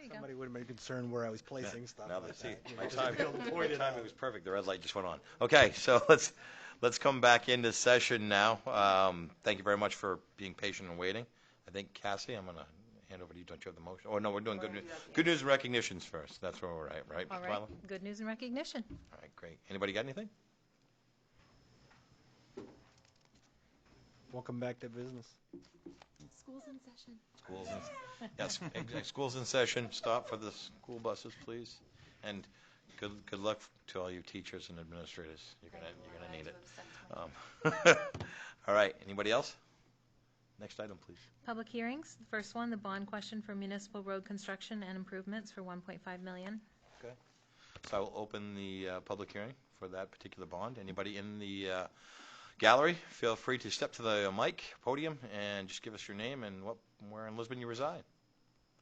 you go. Somebody would have been concerned where I was placing stuff. Now like let's see. that, you know, My just to time, be able to my point it timing out. was perfect. The red light just went on. Okay, so let's come back into session now. Thank you very much for being patient and waiting. I think, Cassie, I'm going to hand over to you. Don't you have the motion? Oh, no, we're doing good news and recognitions first. That's where we're at, right? All right, good news and recognition. All right, great. Anybody got anything? Welcome back to business. School's in session. Yes, school's in session. Stop for the school buses, please. And good luck to all you teachers and administrators. You're gonna need it. All right. Anybody else? Next item, please. Public hearings. The first one, the bond question for municipal road construction and improvements for $1.5 million. Okay. So I will open the public hearing for that particular bond. Anybody in the gallery, feel free to step to the mic, podium, and just give us your name and where in Lisbon you reside.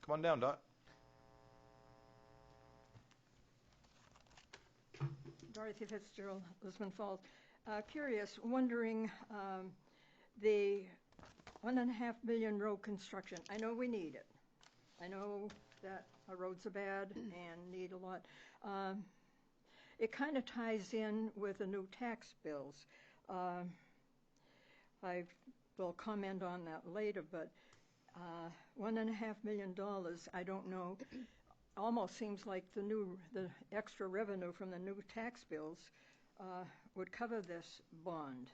Come on down, Dot. Dorothy Fitzgerald, Lisbon Falls. Curious, wondering the $1.5 million road construction. I know we need it. I know that our roads are bad and need a lot. It kind of ties in with the new tax bills. I will comment on that later, but $1.5 million, I don't know, almost seems like the extra revenue from the new tax bills would cover this bond.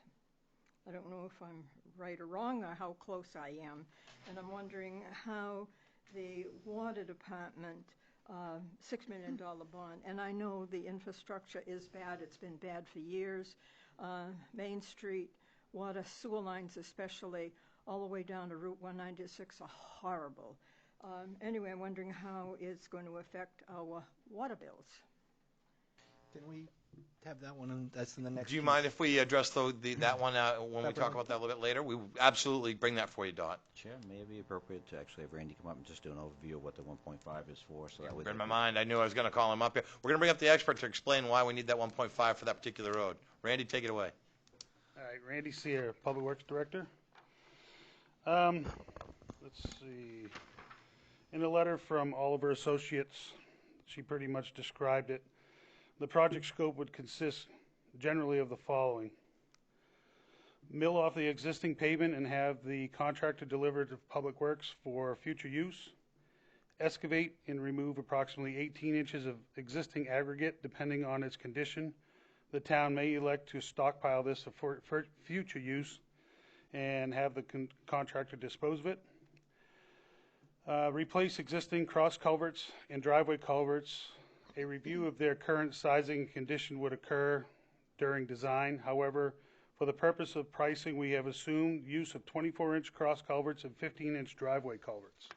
I don't know if I'm right or wrong or how close I am, and I'm wondering how the water department $6 million bond, and I know the infrastructure is bad. It's been bad for years. Main Street, water, sewer lines especially, all the way down to Route 196 are horrible. Anyway, I'm wondering how it's going to affect our water bills. Can we have that one? That's in the next. Do you mind if we address that one when we talk Separately. about that a little bit later? We will absolutely bring that for you, Dot. Chair, may it be appropriate to actually have Randy come up and just do an overview of what the 1.5 is for? So that way In my mind, I knew I was going to call him up here. We're going to bring up the expert to explain why we need that 1.5 for that particular road. Randy, take it away. All right, Randy Sear, Public Works Director. Let's see. In a letter from Oliver Associates, she pretty much described it. The project scope would consist generally of the following. Mill off the existing pavement and have the contractor deliver to Public Works for future use. Excavate and remove approximately 18 inches of existing aggregate depending on its condition. The town may elect to stockpile this for future use and have the contractor dispose of it. Replace existing cross culverts and driveway culverts. A review of their current sizing and condition would occur during design. However, for the purpose of pricing, we have assumed use of 24-inch cross culverts and 15-inch driveway culverts.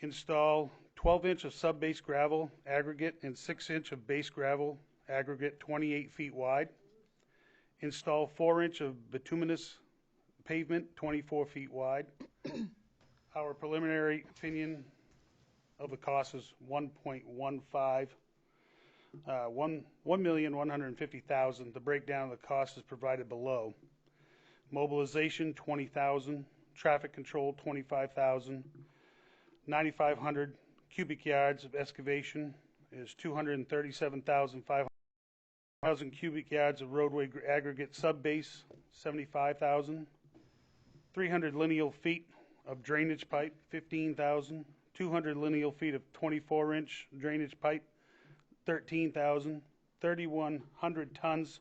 Install 12-inch of sub-base gravel aggregate and 6-inch of base gravel aggregate 28 feet wide. Install 4-inch of bituminous pavement 24 feet wide. Our preliminary opinion of the cost is 1.15, $1,150,000. The breakdown of the cost is provided below. Mobilization, $20,000. Traffic control, $25,000. 9,500 cubic yards of excavation is $237,500. 1,000 cubic yards of roadway aggregate subbase, $75,000. 300 lineal feet of drainage pipe, $15,000. 200 lineal feet of 24-inch drainage pipe, $13,000. 3,100 tons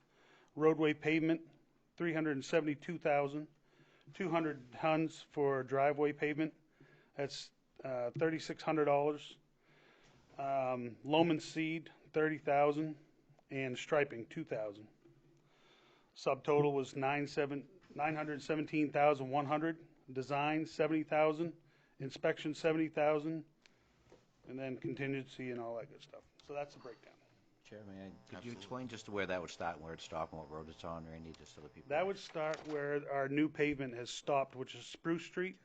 roadway pavement, $372,000. 200 tons for driveway pavement, that's $3,600. Loam and seed, $30,000, and striping, $2,000. Subtotal was $917,100. Design, $70,000. Inspection, $70,000, and then contingency and all that good stuff. So that's the breakdown. Chair, could you explain just where that would start and where it stopped and what road it's on, Randy, just so the people... That would start where our new pavement has stopped, which is Spruce Street,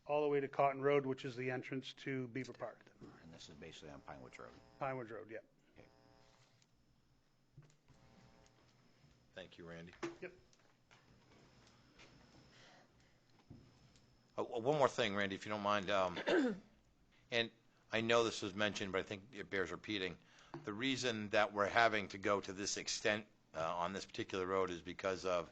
all the way to Cotton Road, which is the entrance to Beaver Park. And this is basically on Pine Woods Road. Pine Woods Road, yeah. Okay. Thank you, Randy. Yep. One more thing, Randy, if you don't mind. And I know this was mentioned, but I think it bears repeating. The reason that we're having to go to this extent on this particular road is because of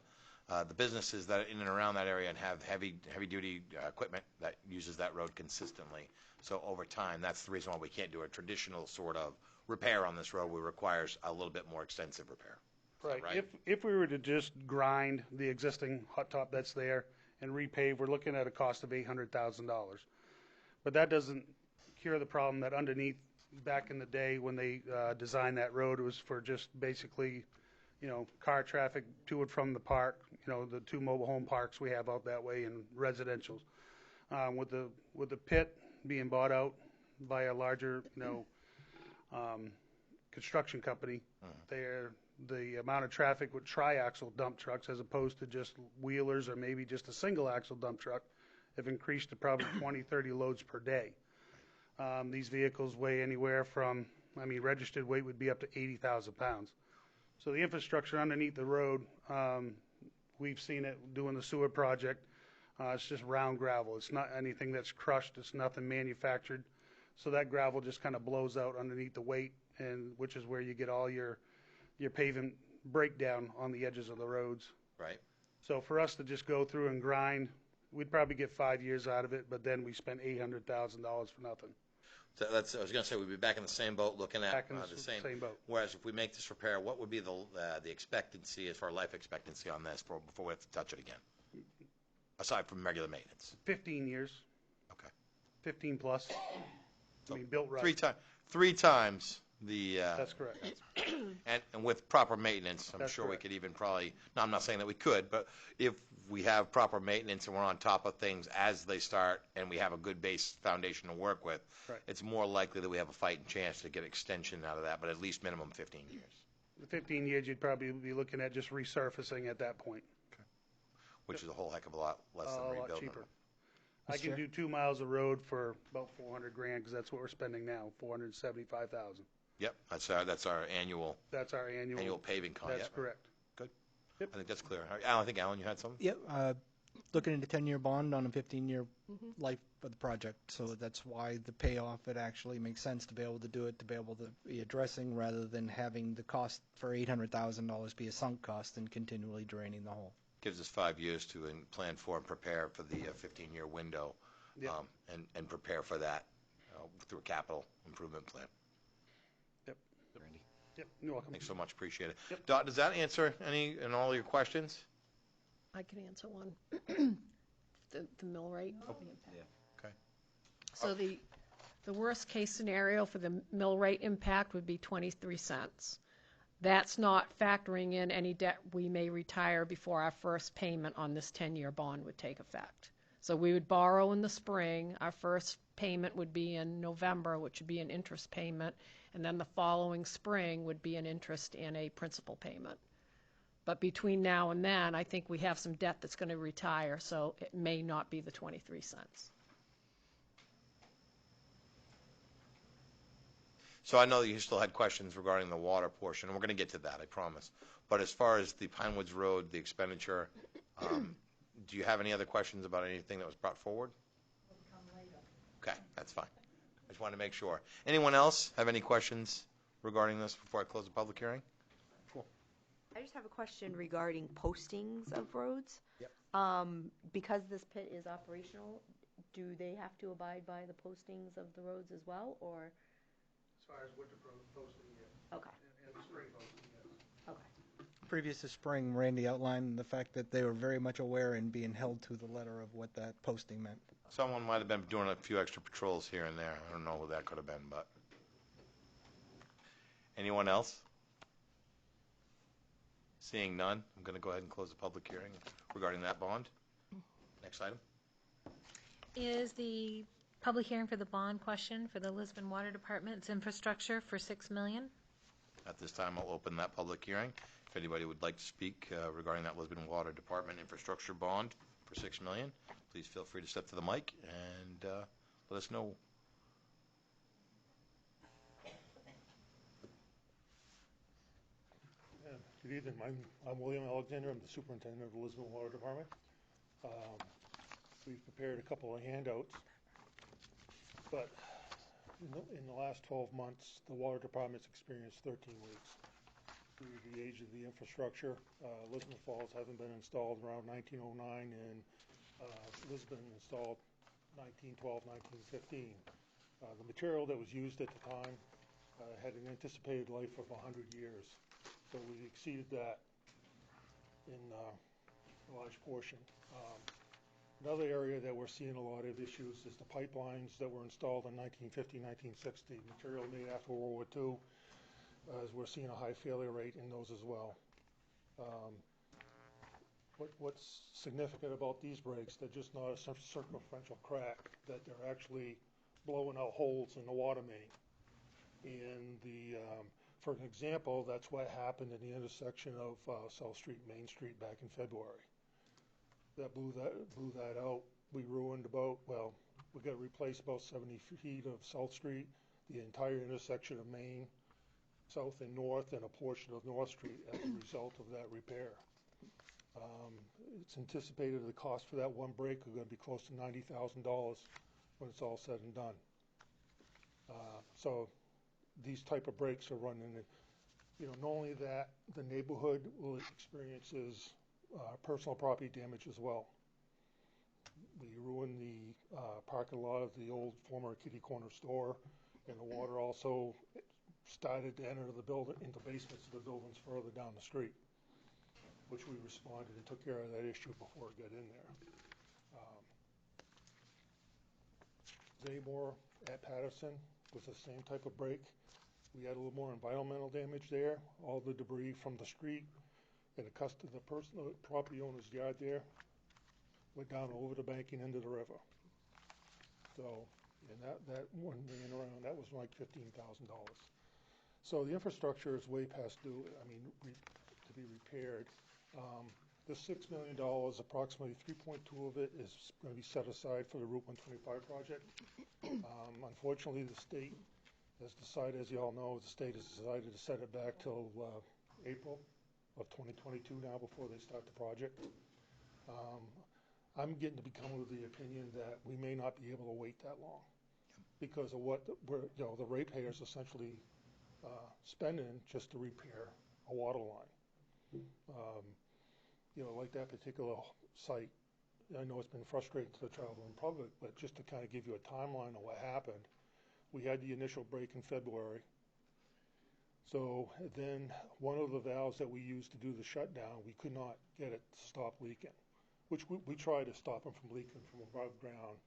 the businesses that are in and around that area and have heavy-duty equipment that uses that road consistently. So over time, that's the reason why we can't do a traditional sort of repair on this road. It requires a little bit more extensive repair. Right. Right. If we were to just grind the existing hot top that's there and repave, we're looking at a cost of $800,000. But that doesn't cure the problem that underneath, back in the day when they designed that road, it was for just basically, car traffic to and from the park, the 2 mobile home parks we have out that way and residentials. With the pit being bought out by a larger, construction company, the amount of traffic with triaxle dump trucks as opposed to just wheelers or maybe just a single axle dump truck have increased to probably 20, 30 loads per day. These vehicles weigh anywhere from, registered weight would be up to 80,000 pounds. So the infrastructure underneath the road, we've seen it doing the sewer project. It's just round gravel. It's not anything that's crushed. It's nothing manufactured. So that gravel just kind of blows out underneath the weight, and which is where you get all your pavement breakdown on the edges of the roads. Right. So for us to just go through and grind, we'd probably get 5 years out of it, but then we spent $800,000 for nothing. So I was going to say, we'd be back in the same boat looking at Back in the same boat. Whereas if we make this repair, what would be the expectancy as far as life expectancy on this before we have to touch it again? Aside from regular maintenance. 15 years. Okay. 15 plus. Built right. Three times the. That's correct. And with proper maintenance, I'm That's sure we correct. could even probably. No, I'm not saying that we could, but if we have proper maintenance and we're on top of things as they start, and we have a good base foundation to work with, Right. it's more likely that we have a fighting chance to get extension out of that. But at least minimum 15 years. The 15 years, you'd probably be looking at just resurfacing at that point. Which is a whole heck of a lot less than A lot rebuilding. cheaper. I can do 2 miles of road for about $400,000 because that's what we're spending now, $475,000. Yep, that's our annual That's our annual. paving con. That's Yep. correct. Good. Yep. I think that's clear. I think Alan, you had something. Yep, looking at a 10-year bond on a 15-year life of the project. So that's why the payoff, it actually makes sense to be able to do it, to be able to be addressing rather than having the cost for $800,000 be a sunk cost and continually draining the hole. Gives us 5 years to plan for and prepare for the 15-year window, Yep. and prepare for that through a capital improvement plan. Randy? Yep, you're welcome. Thanks so much. Appreciate it. Yep. Dot, does that answer any and all your questions? I can answer one. The mill rate. Yeah. Okay. So the worst case scenario for the mill rate impact would be 23 cents. That's not factoring in any debt we may retire before our first payment on this 10-year bond would take effect. So we would borrow in the spring. Our first payment would be in November, which would be an interest payment, and then the following spring would be an interest and a principal payment. But between now and then, I think we have some debt that's going to retire, so it may not be the 23 cents. So I know that you still had questions regarding the water portion, and we're going to get to that, I promise. But as far as the Pine Woods Road, the expenditure, do you have any other questions about anything that was brought forward? Okay, that's fine. I just wanted to make sure. Anyone else have any questions regarding this before I close the public hearing? I just have a question regarding postings of roads. Yep. Because this pit is operational, do they have to abide by the postings of the roads as well, or? As far as winter posting, yeah. Okay, And spring posting, yes. okay. Previous to spring, Randy outlined the fact that they were very much aware and being held to the letter of what that posting meant. Someone might have been doing a few extra patrols here and there. I don't know who that could have been, but. Anyone else? Seeing none, I'm going to go ahead and close the public hearing regarding that bond. Next item. Is the public hearing for the bond question for the Lisbon Water Department's infrastructure for $6 million? At this time, I'll open that public hearing. If anybody would like to speak regarding that Lisbon Water Department infrastructure bond for $6 million, please feel free to step to the mic and let us know. Good evening. I'm William Alexander. I'm the superintendent of the Lisbon Water Department. We've prepared a couple of handouts, but In the last 12 months, the water department's experienced 13 leaks. Due to the age of the infrastructure, Lisbon Falls hasn't been installed around 1909, and Lisbon installed 1912, 1915. The material that was used at the time had an anticipated life of 100 years, so we exceeded that in a large portion. Another area that we're seeing a lot of issues is the pipelines that were installed in 1950, 1960, material made after World War II, as we're seeing a high failure rate in those as well. What's significant about these breaks, they're just not a circumferential crack, that they're actually blowing out holes in the water main. And for an example, that's what happened in the intersection of South Street and Main Street back in February. That blew that out. We ruined we got to replace about 70 feet of South Street, the entire intersection of Main, South and North, and a portion of North Street as a result of that repair. It's anticipated the cost for that one break are going to be close to $90,000 when it's all said and done. So these type of breaks are running. Not only that, the neighborhood will experiences personal property damage as well. We ruined the parking lot of the old former Kitty Corner store, and the water also started to enter the building, into basements of the buildings further down the street, which we responded and took care of that issue before it got in there. Zaymore at Patterson was the same type of break. We had a little more environmental damage there. All the debris from the street and the property owner's yard there went down over the banking into the river. So, and that one ran around, that was like $15,000. So the infrastructure is way past due, to be repaired. The $6 million, approximately 3.2 of it is going to be set aside for the Route 125 project. Unfortunately, the state has decided, as you all know, the state has decided to set it back till April of 2022 now before they start the project. I'm getting to become of the opinion that we may not be able to wait that long because of what the ratepayers essentially spending just to repair a water line. Like that particular site, I know it's been frustrating to the traveling public, but just to kind of give you a timeline of what happened, we had the initial break in February. So then one of the valves that we used to do the shutdown, we could not get it to stop leaking, which we tried to stop them from leaking from above ground.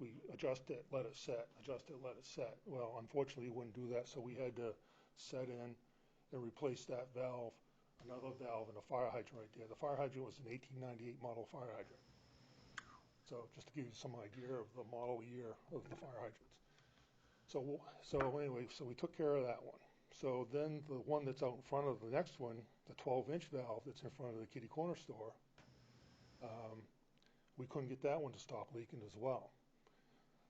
We adjust it, let it set, adjust it, let it set. Well, unfortunately, it wouldn't do that, so we had to set in and replace that valve, another valve, and a fire hydrant right there. The fire hydrant was an 1898 model fire hydrant. So just to give you some idea of the model year of the fire hydrants. So anyway, so we took care of that one. So then the one that's out in front of the next one, the 12-inch valve that's in front of the Kitty Corner store, we couldn't get that one to stop leaking as well.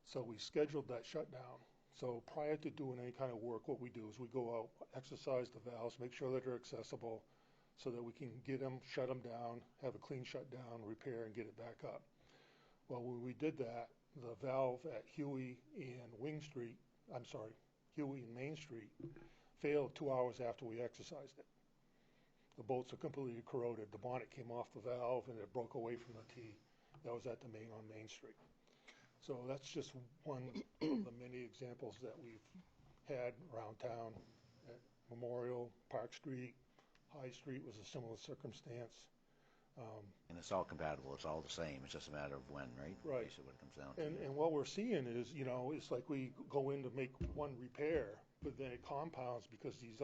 So we scheduled that shutdown. So prior to doing any kind of work, what we do is we go out, exercise the valves, make sure that they're accessible so that we can get them, shut them down, have a clean shutdown, repair, and get it back up. Well, when we did that, the valve at Huey and Main Street failed 2 hours after we exercised it. The bolts are completely corroded. The bonnet came off the valve and it broke away from the T. That was at the main on Main Street. So that's just one of the many examples that we've had around town. At Memorial, Park Street, High Street was a similar circumstance. And it's all compatible, it's all the same, it's just a matter of when, right? Right. Basically what it comes down to. And what we're seeing is, it's like we go in to make one repair, but then it compounds because the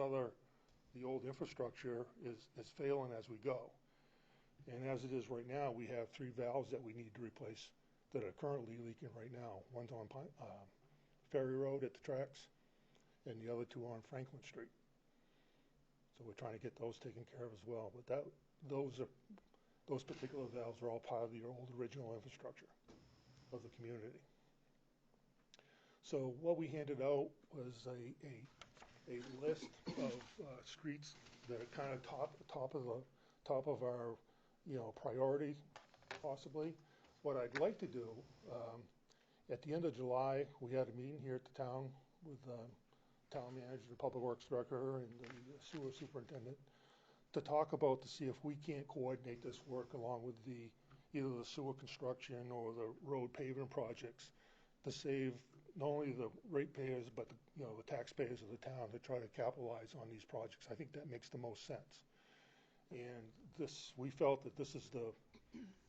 old infrastructure is failing as we go. And as it is right now, we have 3 valves that we need to replace that are currently leaking right now. One's on Ferry Road at the tracks, and the other 2 are on Franklin Street. So we're trying to get those taken care of as well. But those particular valves are all part of the old original infrastructure of the community. So what we handed out was a list of streets that are kind of top of our priority, possibly. What I'd like to do, at the end of July, we had a meeting here at the town with town manager, the public works director, and the sewer superintendent to talk about to see if we can't coordinate this work along with either the sewer construction or the road paving projects to save not only the ratepayers but the taxpayers of the town to try to capitalize on these projects. I think that makes the most sense. And we felt that this is the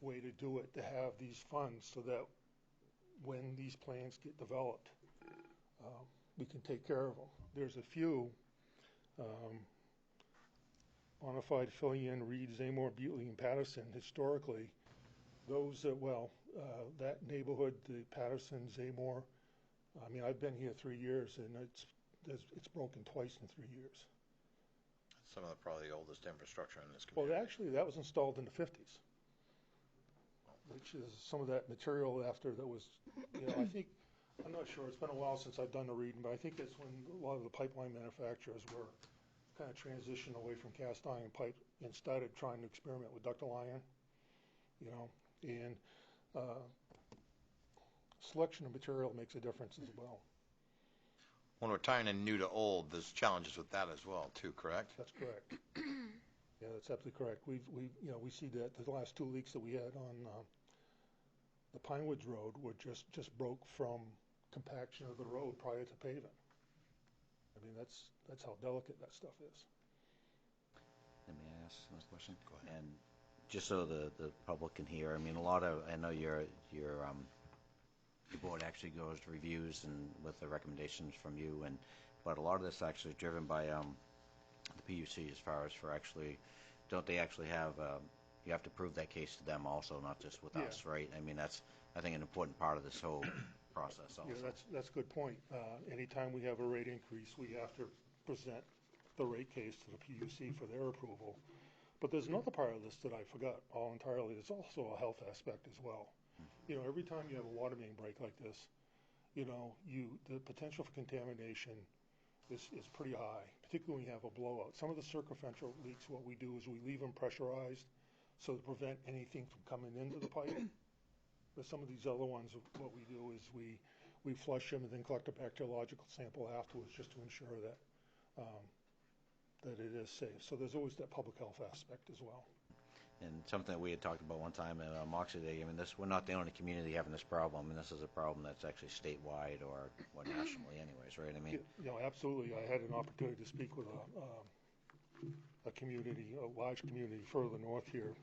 way to do it, to have these funds so that when these plans get developed, we can take care of them. There's a few, Bonafide, Fillion, Reed, Zamor, Butley, and Patterson. Historically, those that neighborhood, the Patterson, Zamor, I mean, I've been here 3 years, and it's broken twice in 3 years. Some of probably the oldest infrastructure in this Well, community. actually, that was installed in the 50s, which is some of that material after that was, I think, I'm not sure, it's been a while since I've done the reading, but I think that's when a lot of the pipeline manufacturers were kind of transitioned away from cast iron pipe and started trying to experiment with ductile iron, and selection of material makes a difference as well. When we're tying in new to old, there's challenges with that as well, too, correct? That's correct. Yeah, that's absolutely correct. We see that the last 2 leaks that we had on the Pine Woods Road were just broke from compaction of the road prior to paving. I mean, that's how delicate that stuff is. Let me ask another question. Go ahead. And just so the public can hear, I mean, I know your board actually goes to reviews and with the recommendations from you, but a lot of this actually is driven by the PUC as far as don't they actually have, you have to prove that case to them also, not just with us, right? I mean, that's, I think, an important part of this whole process also. Yeah, that's a good point. Anytime we have a rate increase, we have to present the rate case to the PUC for their approval. But there's another part of this that I forgot all entirely. There's also a health aspect as well. Every time you have a water main break like this, the potential for contamination is pretty high, particularly when you have a blowout. Some of the circumferential leaks, what we do is we leave them pressurized so to prevent anything from coming into the pipe. But some of these other ones, what we do is we flush them and then collect a bacteriological sample afterwards just to ensure that it is safe. So there's always that public health aspect as well. And something that we had talked about one time at Moxie Day, I mean, we're not the only community having this problem, and this is a problem that's actually statewide or nationally anyways, right? I mean, absolutely. I had an opportunity to speak with a community, a large community further north here,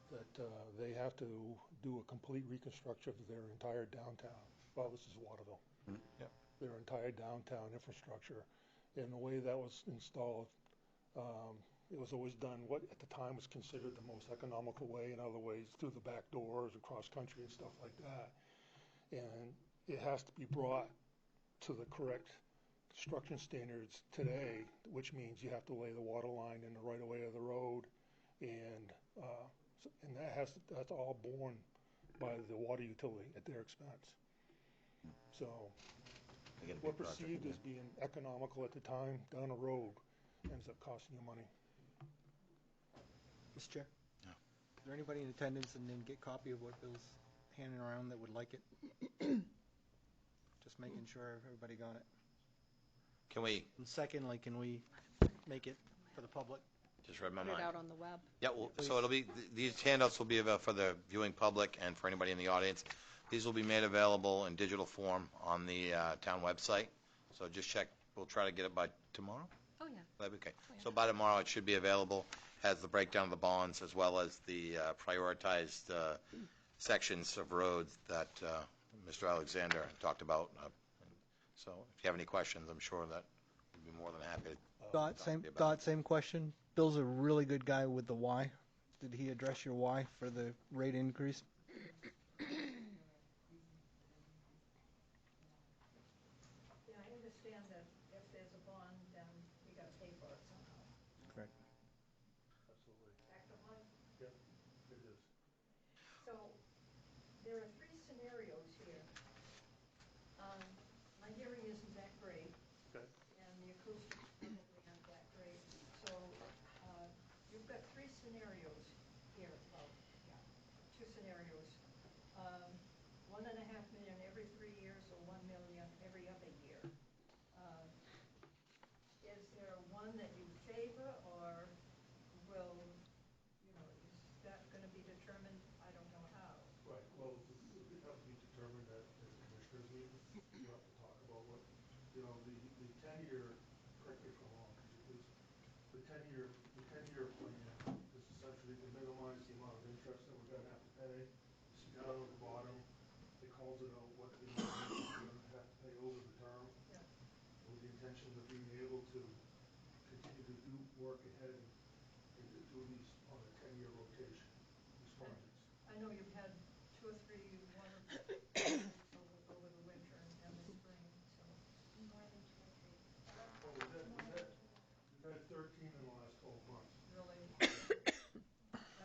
that they have to do a complete reconstruction of their entire downtown. Well, this is Waterville. Yep. Their entire downtown infrastructure. And the way that was installed, it was always done what at the time was considered the most economical way, in other ways through the back doors, across country and stuff like that. And it has to be brought to the correct construction standards today, which means you have to lay the water line in the right of way of the road, and that's all borne by the water utility at their expense. So what perceived as being economical at the time down the road ends up costing you money. Mr. Chair? Yeah. Is there anybody in attendance and then get a copy of what Bill's handing around that would like it? Just making sure everybody got it. Can we And secondly, can we make it for the public? just read my Put it mind? out on the web. Yeah, well, so it'll be, these handouts will be available for the viewing public and for anybody in the audience. These will be made available in digital form on the town website. So just check, we'll try to get it by tomorrow? Oh, yeah. That'd be okay. So by tomorrow, it should be available, has the breakdown of the bonds as well as the prioritized sections of roads that Mr. Alexander talked about. So if you have any questions, I'm sure that we'd be more than happy to talk to you about it. Dot, same question. Bill's a really good guy with the why. Did he address your why for the rate increase? Yeah, I understand that if there's a bond, then we gotta pay for it somehow. Correct. Absolutely. Fact of life. Yep, it is. So, there are 3 scenarios here. My hearing isn't that great, Okay. and the acoustics probably aren't that great. So, you've got 3 scenarios here, well, yeah, 2 scenarios. 1.5 million every 3 years, or 1 million every other year. Is there one that you favor, or will, is that going to be determined, I don't know how? Right, well, it have to be determined at the commissioners meeting. We'll have to talk about what, the 10-year, correct me if I'm wrong, could you please? The 10-year plan is essentially to minimize the amount of interest that we're gonna have to pay. You see down at the bottom, it calls it out what the amount is we're gonna have to pay over the term. Yeah. With the intention of being able to continue to do work ahead and to do these on a 10-year rotation, these projects. I know you've had 2 or 3 water over the winter and the spring, so. More than 2 or 3. Oh, we've had 13 in the last 12 months. Really, I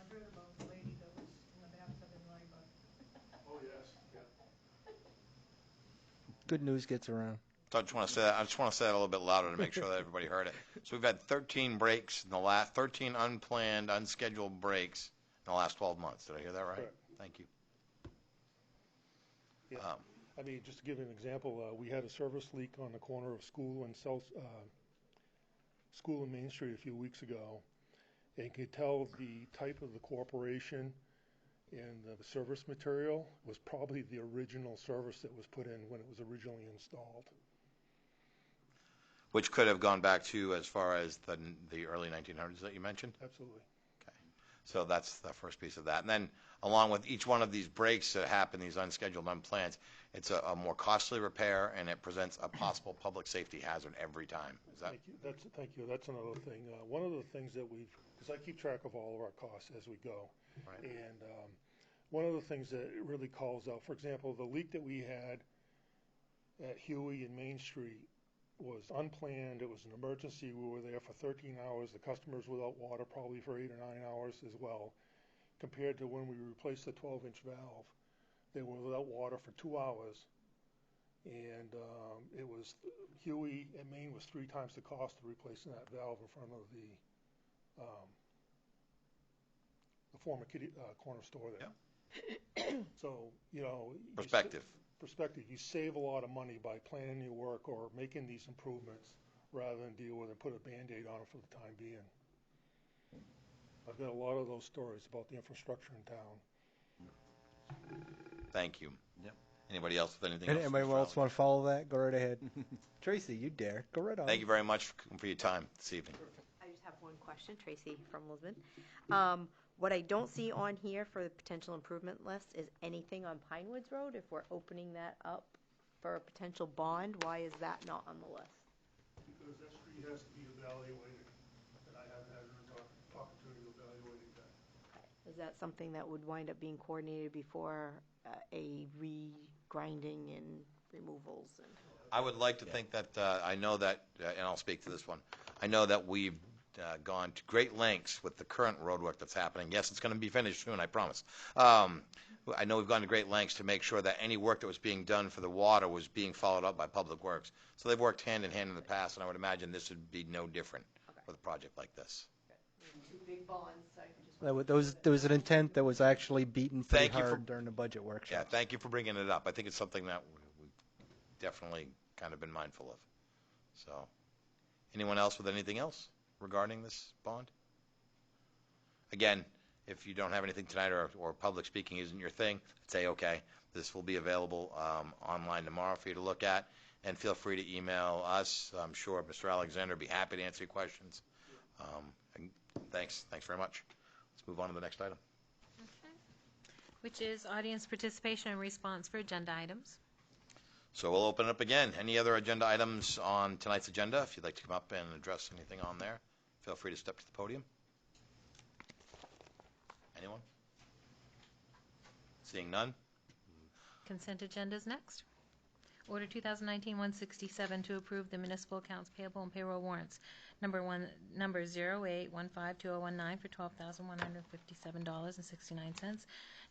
heard about the lady that was in the bathtub in Liba. Oh, yes, yeah. Good news gets around. So I just want to say that. I just want to say that a little bit louder to make sure that everybody heard it. So we've had 13 breaks in the last 13 unplanned, unscheduled breaks in the last 12 months. Did I hear that right? Correct. Thank you. Yeah. I mean, just to give you an example, we had a service leak on the corner of School and Main Street a few weeks ago, and you could tell the type of the corporation and the service material was probably the original service that was put in when it was originally installed. Which could have gone back to as far as the early 1900s that you mentioned? Absolutely. Okay. So that's the first piece of that. And then along with each one of these breaks that happen, these unscheduled, unplanned, it's a more costly repair, and it presents a possible public safety hazard every time. Is that? Thank you. That's another thing. One of the things that because I keep track of all of our costs as we go. Right. And one of the things that it really calls out, for example, the leak that we had at Huey and Main Street was unplanned. It was an emergency. We were there for 13 hours. The customers without water probably for 8 or 9 hours as well. Compared to when we replaced the 12-inch valve, they were without water for 2 hours. And it was Huey and Main was 3 times the cost of replacing that valve in front of the former corner store there. Yeah. So, Perspective. You save a lot of money by planning your work or making these improvements rather than deal with and put a Band-Aid on it for the time being. I've got a lot of those stories about the infrastructure in town. Thank you. Yep. Anybody else with anything else? Anybody else want to follow that? Go right ahead. Tracy, you dare. Go right on. Thank you very much for your time this evening. I just have one question, Tracy from Lisbon. What I don't see on here for the potential improvement list is anything on Pine Woods Road. If we're opening that up for a potential bond, why is that not on the list? Because that street has to be evaluated, and I haven't had an opportunity to evaluate it yet. Is that something that would wind up being coordinated before a re-grinding and removals? I would like to think that, I know that, and I'll speak to this one, I know that we've gone to great lengths with the current road work that's happening. Yes, it's going to be finished soon, I promise. I know we've gone to great lengths to make sure that any work that was being done for the water was being followed up by Public Works. So they've worked hand in hand in the past, and I would imagine this would be no different with a project like this. 2 big bonds. There was an intent that was actually beaten pretty Thank you hard during the budget workshop. Yeah, thank you for bringing it up. I think it's something that we've definitely kind of been mindful of. So, anyone else with anything else regarding this bond? Again, if you don't have anything tonight or public speaking isn't your thing, say okay. This will be available online tomorrow for you to look at, and feel free to email us. I'm sure Mr. Alexander will be happy to answer your questions. Thanks very much. Let's move on to the next item. Okay. Which is audience participation and response for agenda items. So we'll open it up again. Any other agenda items on tonight's agenda? If you'd like to come up and address anything on there, feel free to step to the podium. Anyone? Seeing none? Consent agenda is next. Order 2019-167 to approve the municipal accounts payable and payroll warrants. Number 08152019 for $12,157.69.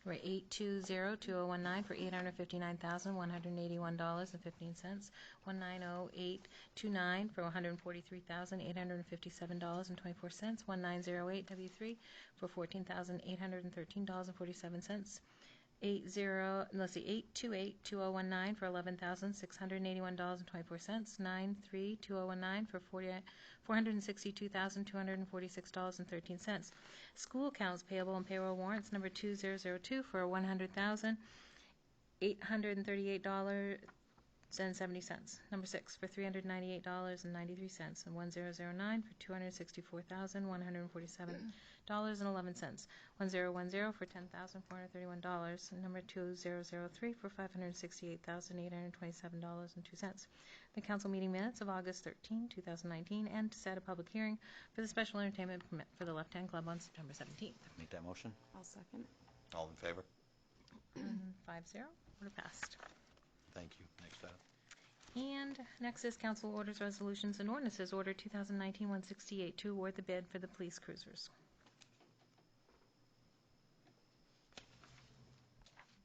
Number 8202019 for $859,181.15. 190829 for $143,857.24. 1908W3 for $14,813.47. 828-2019 for $11,681.24. 932-2019 for $462,246.13. School accounts payable and payroll warrants number 2002 for $100,838.70. Number 6 for $398.93. And 1009 for $264,147.11. 1010 for $10,431. And number 2003 for $568,827.02. The council meeting minutes of August 13, 2019, and to set a public hearing for the special entertainment permit for the Left Hand Club on September 17th. Make that motion. I'll second. All in favor? 5-0, order passed. Thank you. Next item. And next is council orders, resolutions, and ordinances. Order 2019-168 to award the bid for the police cruisers.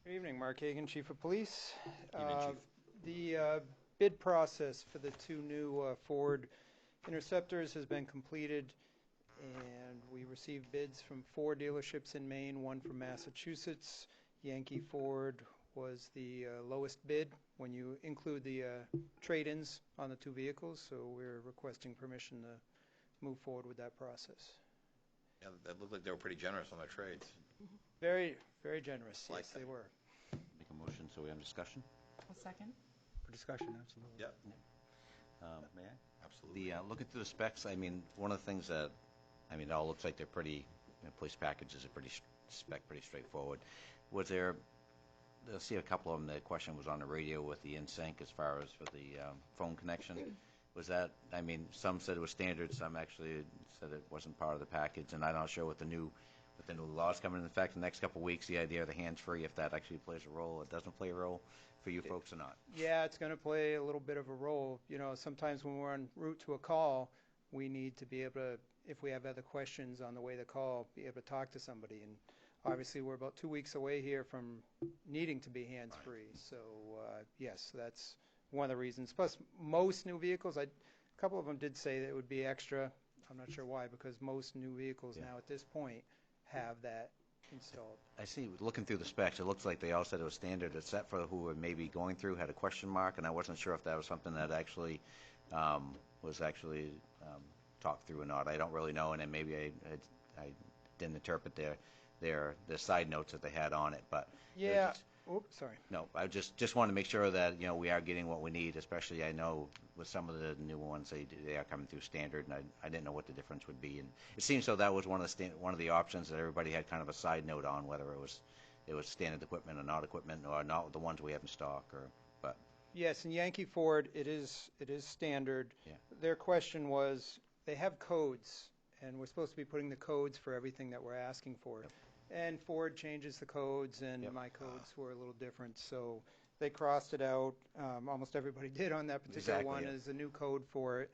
Good evening, Mark Hagan, Chief of Police. Evening, Chief. The bid process for the two new Ford Interceptors has been completed, and we received bids from 4 dealerships in Maine, 1 from Massachusetts. Yankee Ford was the lowest bid when you include the trade-ins on the 2 vehicles, so we're requesting permission to move forward with that process. Yeah, that looked like they were pretty generous on their trades. Very, very generous. Like Yes, that. they were. Make a motion so we have discussion. I'll second. For discussion, absolutely. Yep, May I? absolutely. Looking through the specs, I mean, one of the things that, I mean, it all looks like they're pretty, police packages are pretty straightforward. Was there, I see a couple of them, the question was on the radio with the in-sync as far as for the phone connection. Was that, I mean, some said it was standard, some actually said it wasn't part of the package, and I'm not sure what the new laws coming into effect in the next couple of weeks, the idea of the hands-free, if that actually plays a role, it doesn't play a role for you folks or not? Yeah, it's going to play a little bit of a role. You know, sometimes when we're en route to a call, we need to be able to, if we have other questions on the way to call, be able to talk to somebody. And obviously, we're about 2 weeks away here from needing to be hands-free. So, yes, that's one of the reasons. Plus, most new vehicles, a couple of them did say that it would be extra. I'm not sure why, because most new vehicles now at this point have that installed. I see, looking through the specs, it looks like they all said it was standard, except for who were maybe going through had a question mark, and I wasn't sure if that was something that actually was actually talked through or not. I don't really know, and then maybe I didn't interpret their side notes that they had on it, but Yeah. Oops, sorry. no, I just want to make sure that we are getting what we need. Especially, I know with some of the new ones, they are coming through standard, and I didn't know what the difference would be. And it seems so that was one of the options that everybody had kind of a side note on, whether it was standard equipment or not the ones we have in stock, but Yes, in Yankee Ford, it is standard. Yeah. Their question was, they have codes, and we're supposed to be putting the codes for everything that we're asking for. Yep. And Ford changes the codes, and Yep. my codes were a little different, so they crossed it out. Almost everybody did on that particular Exactly, one yeah. is a new code for it,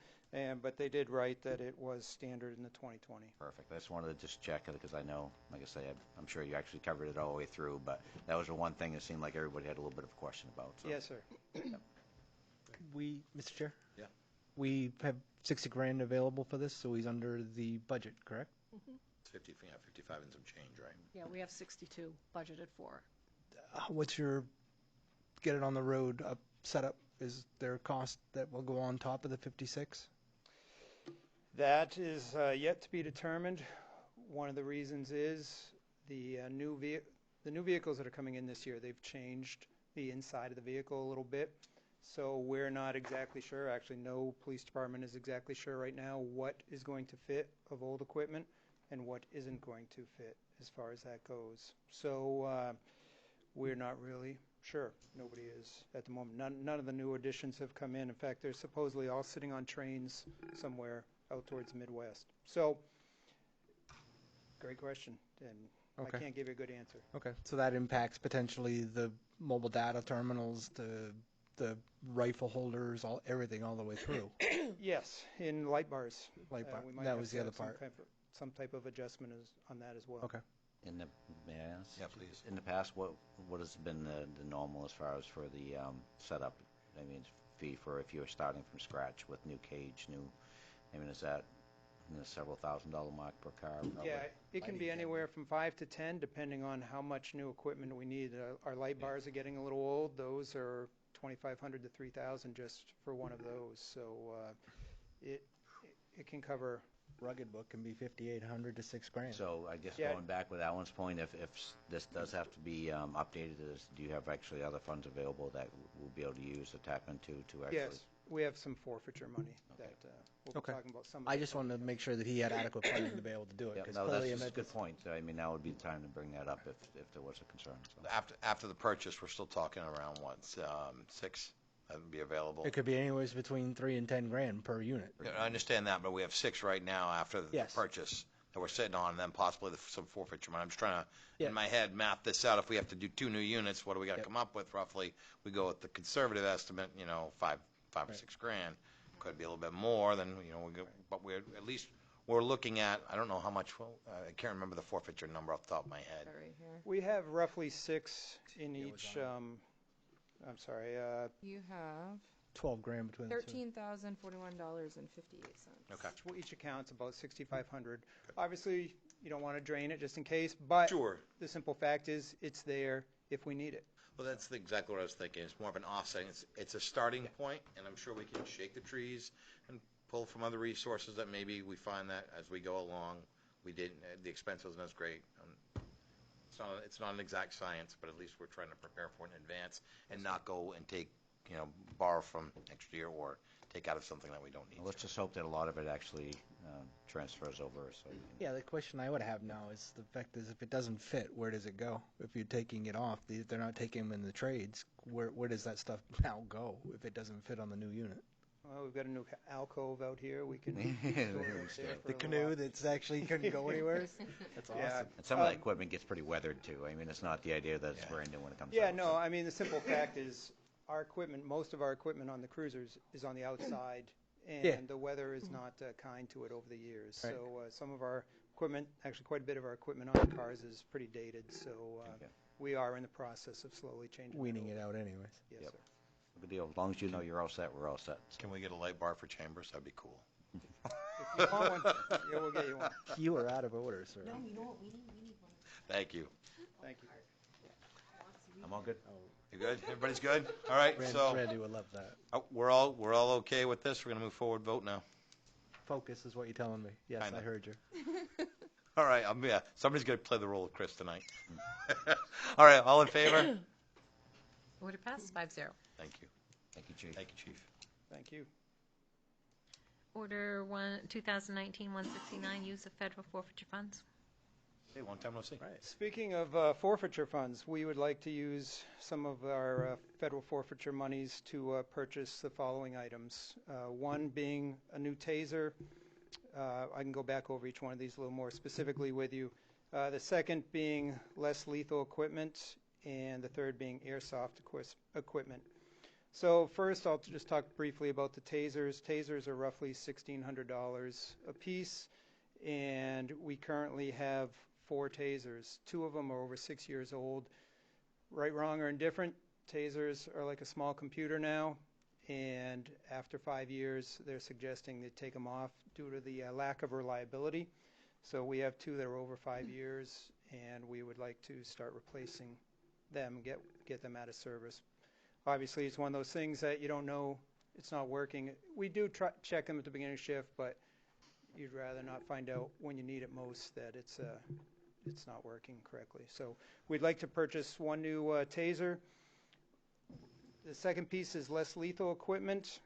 but they did write that it was standard in the 2020. perfect. I just wanted to just check it because I know, like I say, I'm sure you actually covered it all the way through, but that was the one thing it seemed like everybody had a little bit of a question about. So. Yes, sir. Mr. Chair? Yeah. We have 60 grand available for this, so he's under the budget, correct? It's 55 and some change, right? Yeah, we have 62 budgeted for. What's your get it on the road setup? Is there a cost that will go on top of the 56? That is yet to be determined. One of the reasons is the new vehicles that are coming in this year, they've changed the inside of the vehicle a little bit. So we're not exactly sure. Actually, no police department is exactly sure right now what is going to fit of old equipment and what isn't going to fit as far as that goes. So we're not really sure. Nobody is at the moment. None of the new additions have come in. In fact, they're supposedly all sitting on trains somewhere out towards the Midwest. So, great question, and Okay. I can't give you a good answer. Okay, so that impacts potentially the mobile data terminals, the rifle holders, everything all the way through. Yes, in light bars. Light bar. We might That have was to the other have some part. some type of adjustment on that as well. Okay. May I ask? Yeah, please. In the past, what has been the normal as far as for the setup? I mean, fee for if you were starting from scratch with new cage, I mean, is that in the several $1,000 mark per car. Probably. Yeah, it can be anywhere from 5 to 10, depending on how much new equipment we need. Our light bars are getting a little old. Those are 2,500 to 3,000 just for one of those. So it can cover. Rugged book can be 5,800 to $6,000. So I guess Yeah. going back with Alan's point, if this does have to be updated, do you have actually other funds available that we'll be able to use to tap into to actually? Yes, we have some forfeiture money that we'll be Okay. talking about. Some of I it. just wanted to make sure that he had adequate funding to be able to do it. Yeah, 'cause no, clearly, that's I a mean, good point. I mean, now would be the time to bring that up if there was a concern. So. After the purchase, we're still talking around what, 6 that would be available. It could be anywhere between $3,000 and $10,000 per unit. Yeah, I understand that, but we have 6 right now after the Yes. purchase that we're sitting on, and then possibly some forfeiture money. I'm just trying to, Yeah. in my head, map this out. If we have to do 2 new units, what do we got to Yep. come up with roughly? We go with the conservative estimate, five or 6 grand. Could be a little bit more than, but we're looking at, I don't know how much, I can't remember the forfeiture number off the top of my head. Right here. We have roughly 6 in Yeah, it was each. on I'm sorry. You have $12,000 between the two. $13,041.58. Okay. Each account's about 6,500. Obviously, you don't want to drain it just in case, but Sure. the simple fact is it's there if we need it. Well, that's exactly what I was thinking. It's more of an offsetting. It's a starting point, and I'm sure we can shake the trees and pull from other resources that maybe we find that as we go along, the expense wasn't as great. It's not an exact science, but at least we're trying to prepare for it in advance and not go and borrow from next year or take out of something that we don't need. Well, let's just hope that a lot of it actually transfers over. So. Yeah, the question I would have now is the fact is if it doesn't fit, where does it go? If you're taking it off, they're not taking them in the trades, where does that stuff now go if it doesn't fit on the new unit? Well, we've got a new alcove out here. We can. The canoe that's actually couldn't go anywhere? That's awesome. Yeah. And some of that equipment gets pretty weathered too. I mean, it's not the idea that it's brand new when it comes Yeah, out. no, so. I mean, the simple fact is our equipment, most of our equipment on the cruisers is on the outside, and Yeah. the weather is not kind to it over the years. Right. So some of our equipment, actually quite a bit of our equipment on the cars is pretty dated, so Okay. we are in the process of slowly changing Weaning that it over. out anyways. Yes, Yep. sir. Good deal. As long as you know you're all set, we're all set. Can we get a light bar for Chambers? That'd be cool. If you want one, yeah, we'll get you one. You are out of order, sir. No, you know what, we need one. Thank you. Thank you. I'm all good. You good? Everybody's good? All right, so Randy would love that. we're all okay with this? We're going to move forward, vote now. Focus is what you're telling me. Yes, Kinda. I heard you. All right, somebody's going to play the role of Chris tonight. All right, all in favor? Order passes 5-0. Thank you. Thank you, Chief. Thank you, Chief. Thank you. Order 2019-169, use of federal forfeiture funds. Hey, long time no see. Right. Speaking of forfeiture funds, we would like to use some of our federal forfeiture monies to purchase the following items. One being a new taser. I can go back over each one of these a little more specifically with you. The second being less lethal equipment, and the third being airsoft equipment. So first, I'll just talk briefly about the tasers. Tasers are roughly $1,600 a piece, and we currently have 4 tasers. 2 of them are over 6 years old. Right, wrong, or indifferent, tasers are like a small computer now, and after 5 years, they're suggesting they take them off due to the lack of reliability. So we have 2 that are over 5 years, and we would like to start replacing them, get them out of service. Obviously, it's one of those things that you don't know it's not working. We do check them at the beginning of shift, but you'd rather not find out when you need it most that it's not working correctly. So we'd like to purchase 1 new taser. The second piece is less lethal equipment.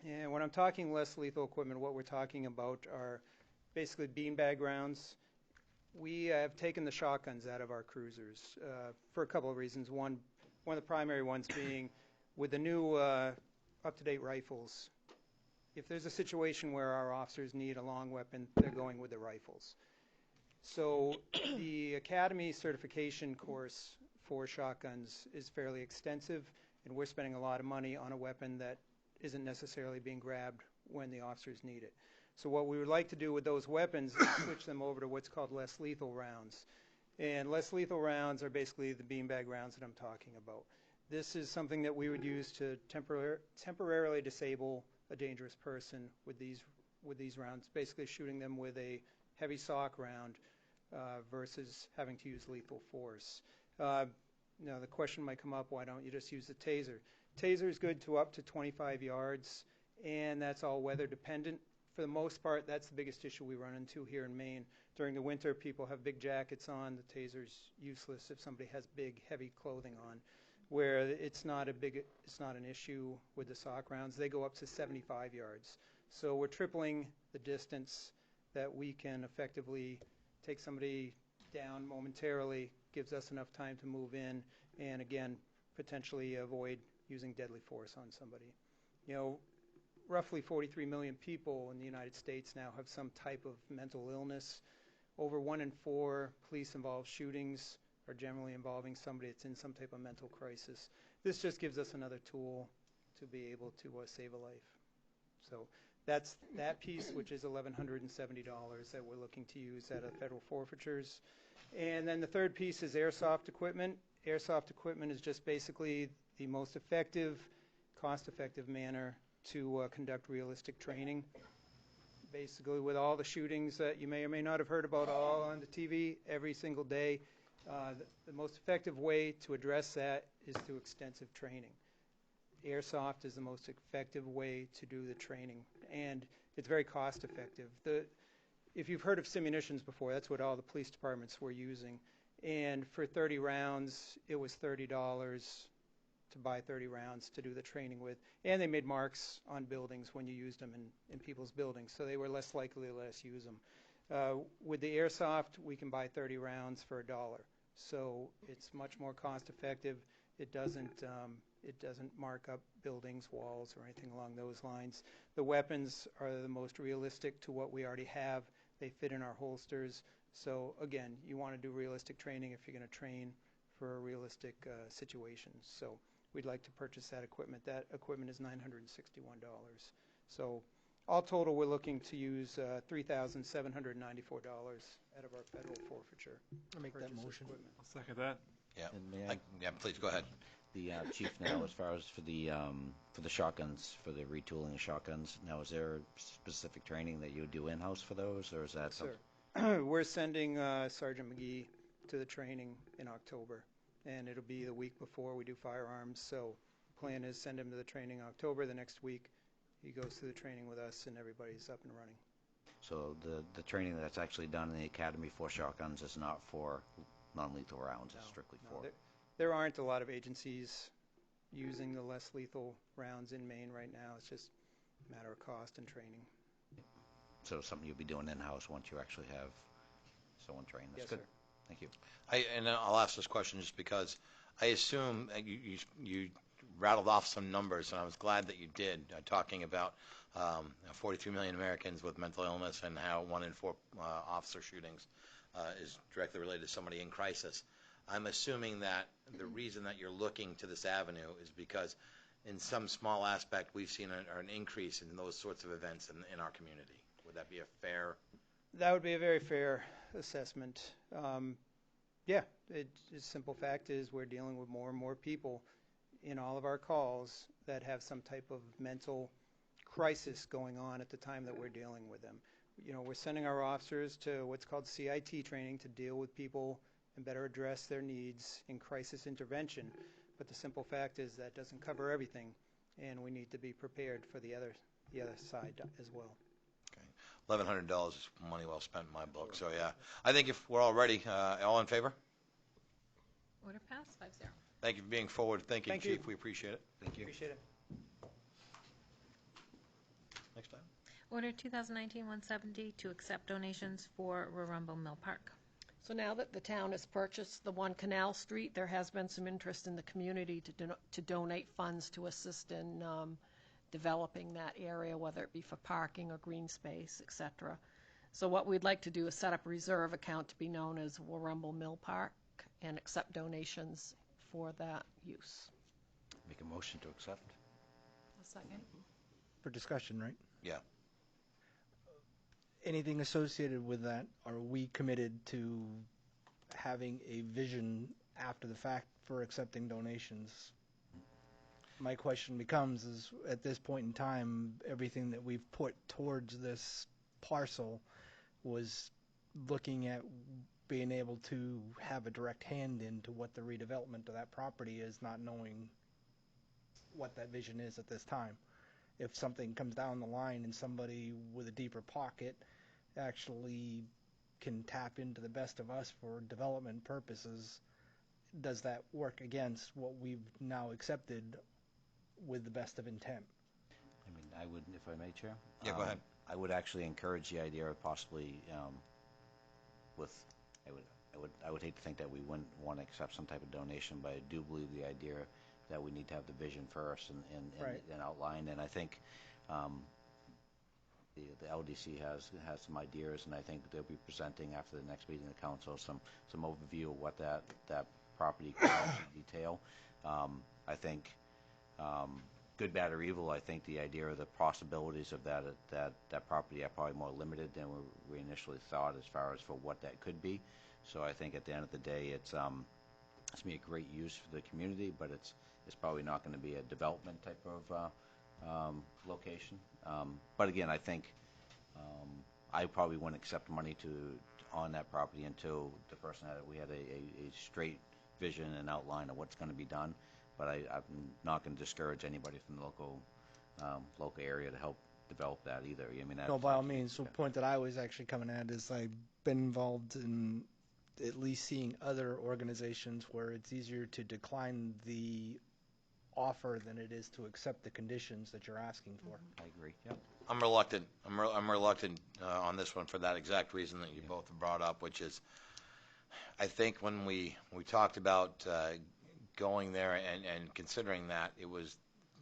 And when I'm talking less lethal equipment, what we're talking about are basically beanbag rounds. We have taken the shotguns out of our cruisers for a couple of reasons. One of the primary ones being with the new up-to-date rifles, if there's a situation where our officers need a long weapon, they're going with the rifles. So the Academy certification course for shotguns is fairly extensive, and we're spending a lot of money on a weapon that isn't necessarily being grabbed when the officers need it. So what we would like to do with those weapons is switch them over to what's called less lethal rounds. And less lethal rounds are basically the beanbag rounds that I'm talking about. This is something that we would use to temporarily disable a dangerous person with these with these rounds, basically shooting them with a heavy sock round versus having to use lethal force. Now, the question might come up, why don't you just use the taser? Taser is good to up to 25 yards, and that's all weather dependent. For the most part, that's the biggest issue we run into here in Maine. During the winter, people have big jackets on. The taser's useless if somebody has big, heavy clothing on. Where it's not an issue with the sock rounds. They go up to 75 yards. So we're tripling the distance that we can effectively take somebody down momentarily, gives us enough time to move in, and again, potentially avoid using deadly force on somebody. You know, roughly 43 million people in the United States now have some type of mental illness. Over 1 in 4 police-involved shootings are generally involving somebody that's in some type of mental crisis. This just gives us another tool to be able to save a life. So that's that piece, which is $1,170 that we're looking to use out of federal forfeitures. And then the third piece is airsoft equipment. Airsoft equipment is just basically the most effective, cost-effective manner to conduct realistic training. Basically, with all the shootings that you may or may not have heard about all on the TV every single day, the most effective way to address that is through extensive training. Airsoft is the most effective way to do the training, and it's very cost effective. If you've heard of simunitions before, that's what all the police departments were using. And for 30 rounds, it was $30 to buy 30 rounds to do the training with. And they made marks on buildings when you used them in people's buildings, so they were less likely to let us use them. With the airsoft, we can buy 30 rounds for $1. So it's much more cost effective. It doesn't mark up buildings, walls, or anything along those lines. The weapons are the most realistic to what we already have. They fit in our holsters. So again, you want to do realistic training if you're going to train for realistic situations. So we'd like to purchase that equipment. That equipment is $961. So all total, we're looking to use $3,794 out of our federal forfeiture. I'll make that motion. I'll second that. Yeah. And may I? Yeah, please, go ahead. The chief now, as far as for the shotguns, for the retooling of shotguns, now is there specific training that you do in-house for those, or is that something? Sir, we're sending Sergeant McGee to the training in October, and it'll be the week before we do firearms. So the plan is send him to the training in October. The next week, he goes through the training with us, and everybody's up and running. So the training that's actually done in the academy for shotguns is not for non-lethal rounds, it's strictly for... There aren't a lot of agencies using the less lethal rounds in Maine right now. It's just a matter of cost and training. So something you'll be doing in-house once you actually have someone trained. That's Yes, good. sir. Thank you. And I'll ask this question just because I assume you rattled off some numbers, and I was glad that you did, talking about 43 million Americans with mental illness and how 1 in 4 officer shootings is directly related to somebody in crisis. I'm assuming that the reason that you're looking to this avenue is because in some small aspect we've seen an increase in those sorts of events in our community. Would that be a fair? That would be a very fair assessment. Yeah, the simple fact is we're dealing with more and more people in all of our calls that have some type of mental crisis going on at the time that we're dealing with them. You know, we're sending our officers to what's called CIT training to deal with people and better address their needs in crisis intervention. But the simple fact is that doesn't cover everything, and we need to be prepared for the other side as well. Okay, $1,100 is money well spent in my book. So yeah, I think if we're all ready, all in favor? Order passed, 5-0. Thank you for being forward thinking, Thank Chief. you. We appreciate it. Thank you. Appreciate it. Next time. Order 2019-170 to accept donations for Arundel Mill Park. So now that the town has purchased the One Canal Street, there has been some interest in the community to donate funds to assist in developing that area, whether it be for parking or green space, et cetera. So what we'd like to do is set up a reserve account to be known as Warrumble Mill Park and accept donations for that use. Make a motion to accept. A second. For discussion, right? Yeah. Anything associated with that, are we committed to having a vision after the fact for accepting donations? my question becomes is, at this point in time, everything that we've put towards this parcel was looking at being able to have a direct hand into what the redevelopment of that property is, not knowing what that vision is at this time. If something comes down the line and somebody with a deeper pocket actually can tap into the best of us for development purposes, does that work against what we've now accepted with the best of intent? I mean, I would, if I may, Chair? Yeah, go ahead. I would actually encourage the idea of possibly, I would hate to think that we wouldn't want to accept some type of donation, but I do believe the idea that we need to have the vision first and outlined, and I think the LDC has some ideas, and I think they'll be presenting after the next meeting of the council some overview of what that property could actually detail. I think, good, bad, or evil, I think the idea of the possibilities of that property are probably more limited than we initially thought as far as for what that could be. So I think at the end of the day, it's going to be a great use for the community, but it's probably not going to be a development type of location. But again, I think I probably wouldn't accept money on that property until the person we had a straight vision and outline of what's going to be done. But I'm not going to discourage anybody from the local area to help develop that either. I mean, No, by all means. So the point that I was actually coming at is I've been involved in at least seeing other organizations where it's easier to decline the offer than it is to accept the conditions that you're asking for. I agree. Yep. I'm reluctant. I'm reluctant on this one for that exact reason that you both brought up, which is, I think when we talked about going there and considering that, it was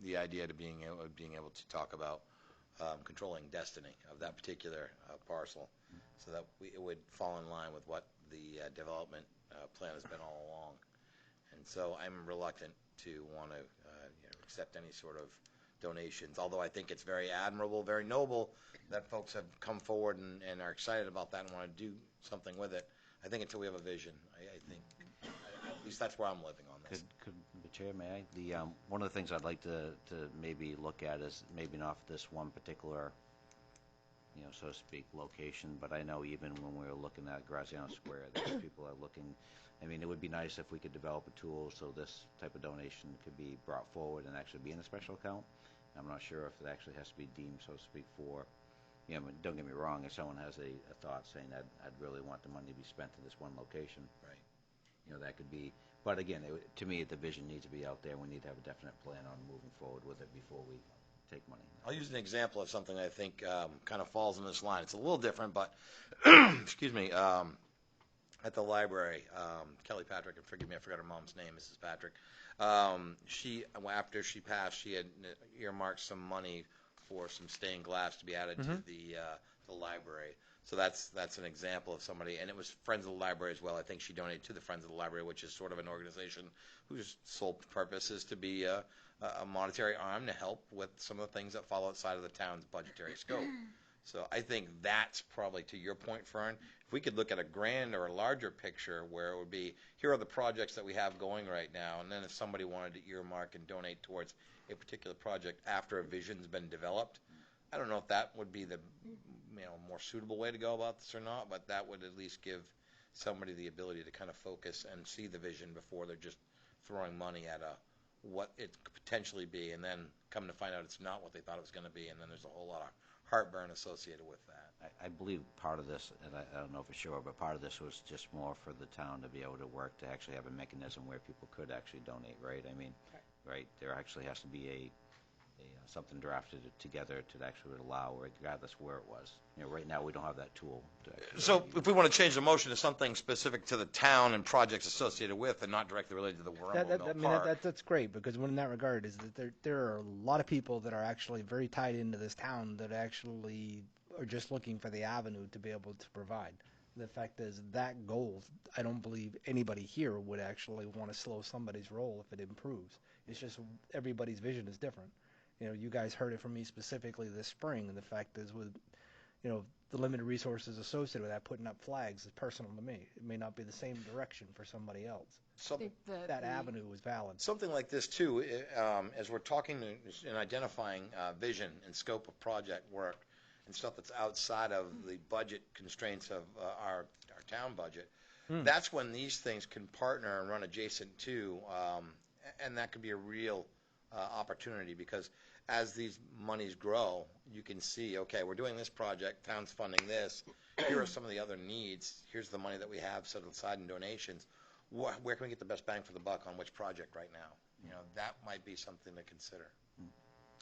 the idea of being able to talk about controlling destiny of that particular parcel, so that it would fall in line with what the development plan has been all along. And so I'm reluctant to want to accept any sort of donations, although I think it's very admirable, very noble that folks have come forward and are excited about that and want to do something with it. I think until we have a vision, I think, at least that's where I'm living on this. Could the Chair, may I? One of the things I'd like to maybe look at is maybe not this one particular, so to speak, location, but I know even when we were looking at Graziano Square, there people are looking. I mean, it would be nice if we could develop a tool so this type of donation could be brought forward and actually be in a special account. I'm not sure if it actually has to be deemed, so to speak, for, don't get me wrong, if someone has a thought saying that I'd really want the money to be spent in this one location, Right. That could be, but again, to me, the vision needs to be out there. We need to have a definite plan on moving forward with it before we take money. I'll use an example of something I think kind of falls in this line. It's a little different, but excuse me. At the library, Kelly Patrick, and forgive me, I forgot her mom's name, Mrs. Patrick. She, after she passed, she had earmarked some money for some stained glass to be added to the library. So that's an example of somebody, and it was Friends of the Library as well. I think she donated to the Friends of the Library, which is sort of an organization whose sole purpose is to be a monetary arm to help with some of the things that fall outside of the town's budgetary scope. So I think that's probably, to your point, Fern, if we could look at a grand or a larger picture where it would be, here are the projects that we have going right now, and then if somebody wanted to earmark and donate towards a particular project after a vision's been developed, I don't know if that would be the more suitable way to go about this or not, but that would at least give somebody the ability to kind of focus and see the vision before they're just throwing money at what it could potentially be, and then come to find out it's not what they thought it was going to be, and then there's a whole lot of heartburn associated with that. I believe part of this, and I don't know for sure, but part of this was just more for the town to be able to work to actually have a mechanism where people could actually donate, right? I mean, right, there actually has to be something drafted together to actually allow, regardless where it was. Right now we don't have that tool. So if we want to change the motion to something specific to the town and projects associated with and not directly related to the Wormwood Mill Park. That's great, because in that regard is that there are a lot of people that are actually very tied into this town that actually are just looking for the avenue to be able to provide. The fact is that goal, I don't believe anybody here would actually want to slow somebody's roll if it improves. It's just everybody's vision is different. You guys heard it from me specifically this spring, and the fact is with, the limited resources associated with that, putting up flags is personal to me. It may not be the same direction for somebody else. I Some- think That avenue was valid. Something like this too, as we're talking and identifying vision and scope of project work and stuff that's outside of the budget constraints of our town budget, that's when these things can partner and run adjacent to, and that could be a real opportunity, because as these monies grow, you can see, okay, we're doing this project, town's funding this, here are some of the other needs, here's the money that we have set aside in donations. Where can we get the best bang for the buck on which project right now? You know, that might be something to consider.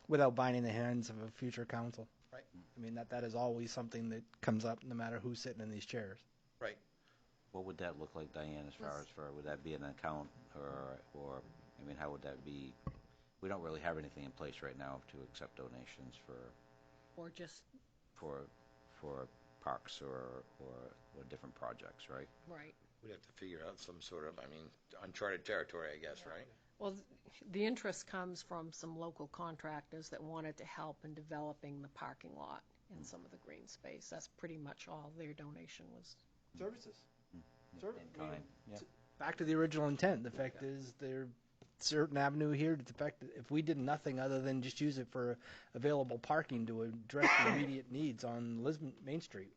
Without binding the hands of a future council. Right. I mean, that is always something that comes up no matter who's sitting in these chairs. Right. What would that look like, Diane, as far as would that be an account or, I mean, how would that be? We don't really have anything in place right now to accept donations Or just, for parks or different projects, right? right. We'd have to figure out some sort of, uncharted territory, I guess, right? Well, the interest comes from some local contractors that wanted to help in developing the parking lot and some of the green space. That's pretty much all their donation was. Services. In kind, yeah. Back to the original intent. The fact is, there's certain avenue here. The fact that if we did nothing other than just use it for available parking to address the immediate needs on Lisbon Main Street,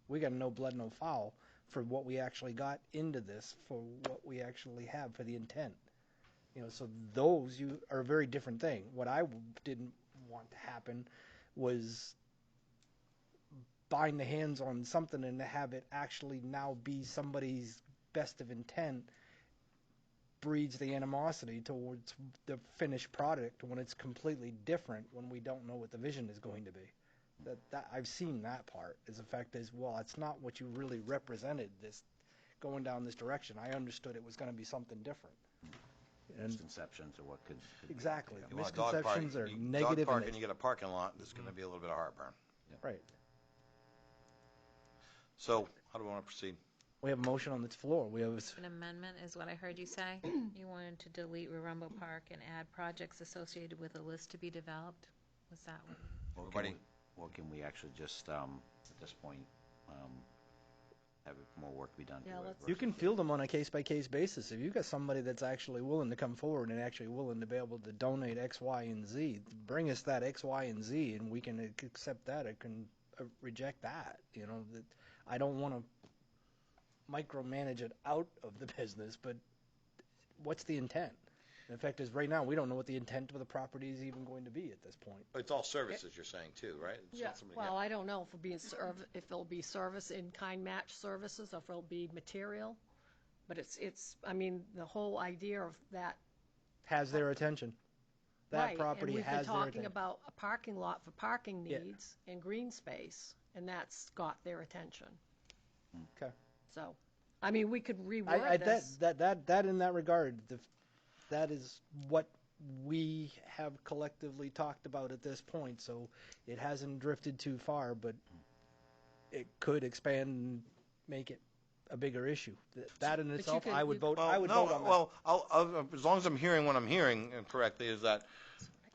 we got no blood, no foul for what we actually got into this, for what we actually have for the intent. You know, so those are a very different thing. What I didn't want to happen was bind the hands on something and have it actually now be somebody's best of intent breeds the animosity towards the finished product when it's completely different, when we don't know what the vision is going to be. That I've seen that part, is the fact is, well, it's not what you really represented, this going down this direction. I understood it was going to be something different. And Misconceptions of what could exactly. You want a dog park, Misconceptions are you negative. dog park and you get a parking lot, there's going to be a little bit of heartburn. Right. So, how do we want to proceed? We have a motion on the floor. We have An amendment is what I heard you say. You wanted to delete Arundel Park and add projects associated with a list to be developed? Was that what? Or can we actually just, at this point, have more work be done to Yeah, it? You can field them on a case-by-case basis. If you've got somebody that's actually willing to come forward and actually willing to be able to donate X, Y, and Z, bring us that X, Y, and Z, and we can accept that or can reject that. You know, that I don't want to micromanage it out of the business, but what's the intent? The fact is, right now, we don't know what the intent of the property is even going to be at this point. It's all services, you're saying, too, right? It's Yeah, not somebody- well, I don't know if it'll be service in kind match services, or if it'll be material. But it's, I mean, the whole idea of that. Has their attention. That property has their And we've been talking attention. about a parking lot for parking Yeah. needs and green space, and that's got their attention. Okay. So, I mean, we could reword this. That in that regard, that is what we have collectively talked about at this point. So it hasn't drifted too far, but it could expand and make it a bigger issue. That in you itself, could- I would vote. Well, I would no, vote on that. well, I'll, as long as I'm hearing what I'm hearing correctly, is that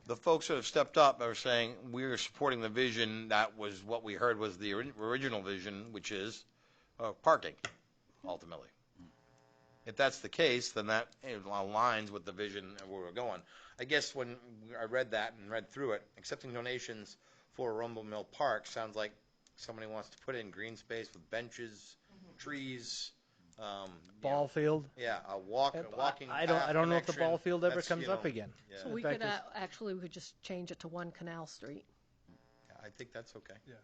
the folks that have stepped up are saying we're supporting the vision that was what we heard was the original vision, which is parking, ultimately. If that's the case, then that aligns with the vision of where we're going. I guess when I read that and read through it, accepting donations for Rumble Mill Park sounds like somebody wants to put in green space with benches, trees, Ball field. Yeah, a walking I path don't know if the connection. ball field ever That's, comes you up know, again. yeah. So The we fact could, is- actually, we could just change it to 1 Canal Street. I think that's okay. Yes,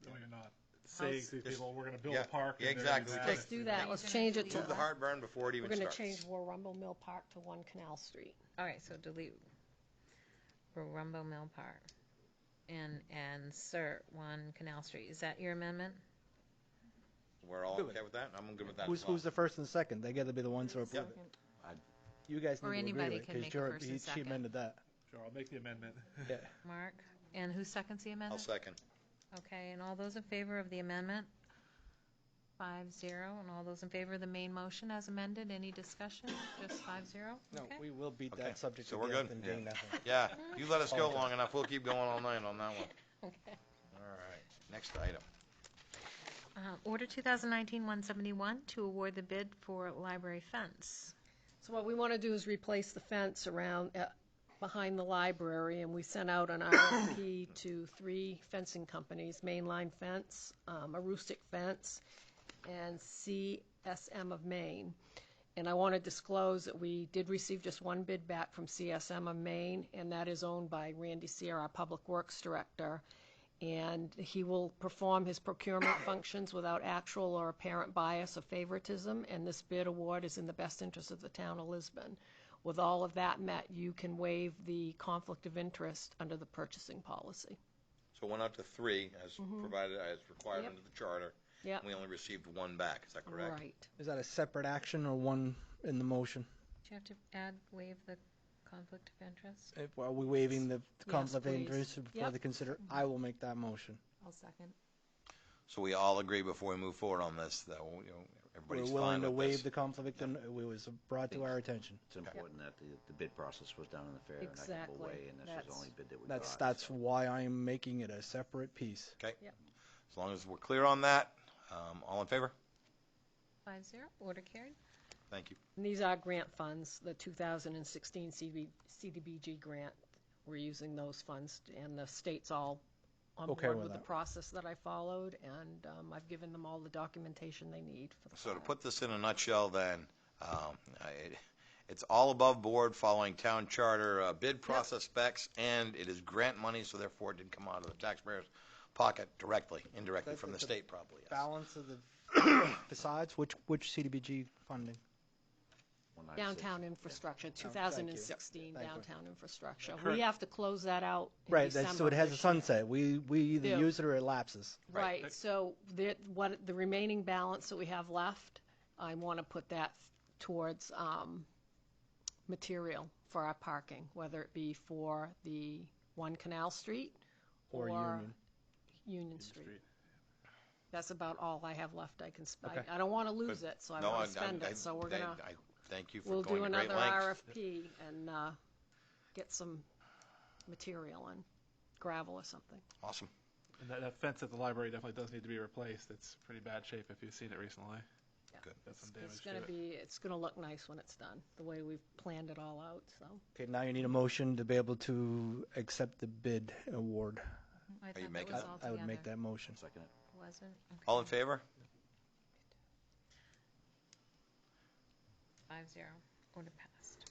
no, you're not saying to these people, we're gonna build yeah, a park. yeah, and they're gonna exactly. have Let's it. do that, let's change it to, Move the heartburn before it we're even gonna starts. change Rumble Mill Park to 1 Canal Street. All right, so delete Rumble Mill Park and insert 1 Canal Street. Is that your amendment? We're all Good with okay with that? I'm good with that. Who's as well. the first and second? They got to be the ones who approve it. You guys Or need to agree anybody with it, can 'cause make a Jared- first and she second. amended that. Sure, I'll make the amendment. Yeah. Mark? And who seconds the I'll amendment? second. Okay, and all those in favor of the amendment? 5-0, and all those in favor of the main motion as amended, any discussion? Just 5-0? No, Okay. we will beat Okay, that subject so to we're death good? and Yeah. gain nothing. Yeah, you let us go long enough, we'll keep going all night on that one. Okay. All right, next item. Order 2019-171 to award the bid for library fence. So what we want to do is replace the fence around, behind the library, and we sent out an RFP to 3 fencing companies, Mainline Fence, Aroostook Fence, and CSM of Maine. And I want to disclose that we did receive just one bid back from CSM of Maine, and that is owned by Randy Sear, our Public Works Director. And he will perform his procurement functions without actual or apparent bias or favoritism, and this bid award is in the best interest of the town of Lisbon. With all of that met, you can waive the conflict of interest under the purchasing policy. So it went out to 3 as provided, as required Yep. under the charter. Yep. We only received 1 back, is that correct? Right. Is that a separate action or one in the motion? Do you have to waive the conflict of interest? Are we waiving the conflict of please. interest before Yep. they consider? I will make that motion. I'll second. So we all agree before we move forward on this that, everybody's We're willing fine to with waive this? the conflict, and it was brought to our attention. It's important that the bid process was done in a fair and equitable Exactly. way, and this was the only bid that we got. That's so. why I'm making it a separate piece. Okay. Yep. As long as we're clear on that, all in favor? 5-0, order carried. Thank you. And these are grant funds, the 2016 CDBG grant. We're using those funds, and the state's all on Okay board with with the that. process that I followed, and I've given them all the documentation they need for the So to file. put this in a nutshell then, it's all above board following town charter bid process specs, and it is grant money, so therefore it did come out of the taxpayer's pocket directly, indirectly from the That's a state probably, yes. Balance of the, besides, which CDBG funding? 196. Downtown infrastructure, Thank you. 2016 Thank you. downtown infrastructure. Current- We have to close that out in Right, December so it has a this year. sunset. We either Yeah. use it or it lapses. Right, so the remaining balance that we have left, I want to put that towards material for our parking, whether it be for the One Canal Street Or Union. Union Street. That's about all I have left I can spend. Okay. I don't want to lose Good. it, so I No, want to spend it, so we're I- gonna, I thank you for we'll going do to great another lengths. RFP and get some material and gravel or something. Awesome. And that fence at the library definitely does need to be replaced. It's pretty bad shape if you've seen it recently. Yeah. Good. Got some It's damage to gonna it. be, it's gonna look nice when it's done, the way we've planned it all out, so. Okay, now you need a motion to be able to accept the bid award. I you thought that making was that? all I would make together. that motion. Second it. Wasn't? Okay. All in favor? 5-0, order passed.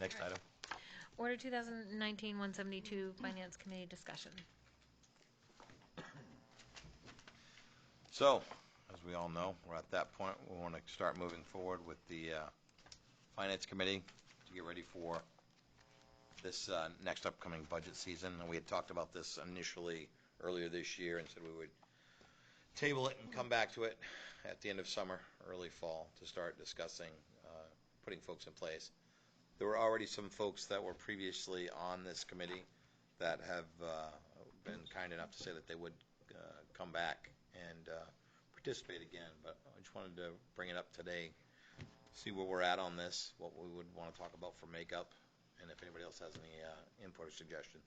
Next item. Order 2019-172, Finance Committee discussion. So, as we all know, we're at that point. We want to start moving forward with the Finance Committee to get ready for this next upcoming budget season. And we had talked about this initially earlier this year and said we would table it and come back to it at the end of summer, early fall, to start discussing putting folks in place. There were already some folks that were previously on this committee that have been kind enough to say that they would come back and participate again. But I just wanted to bring it up today, see where we're at on this, what we would want to talk about for makeup, and if anybody else has any input or suggestion.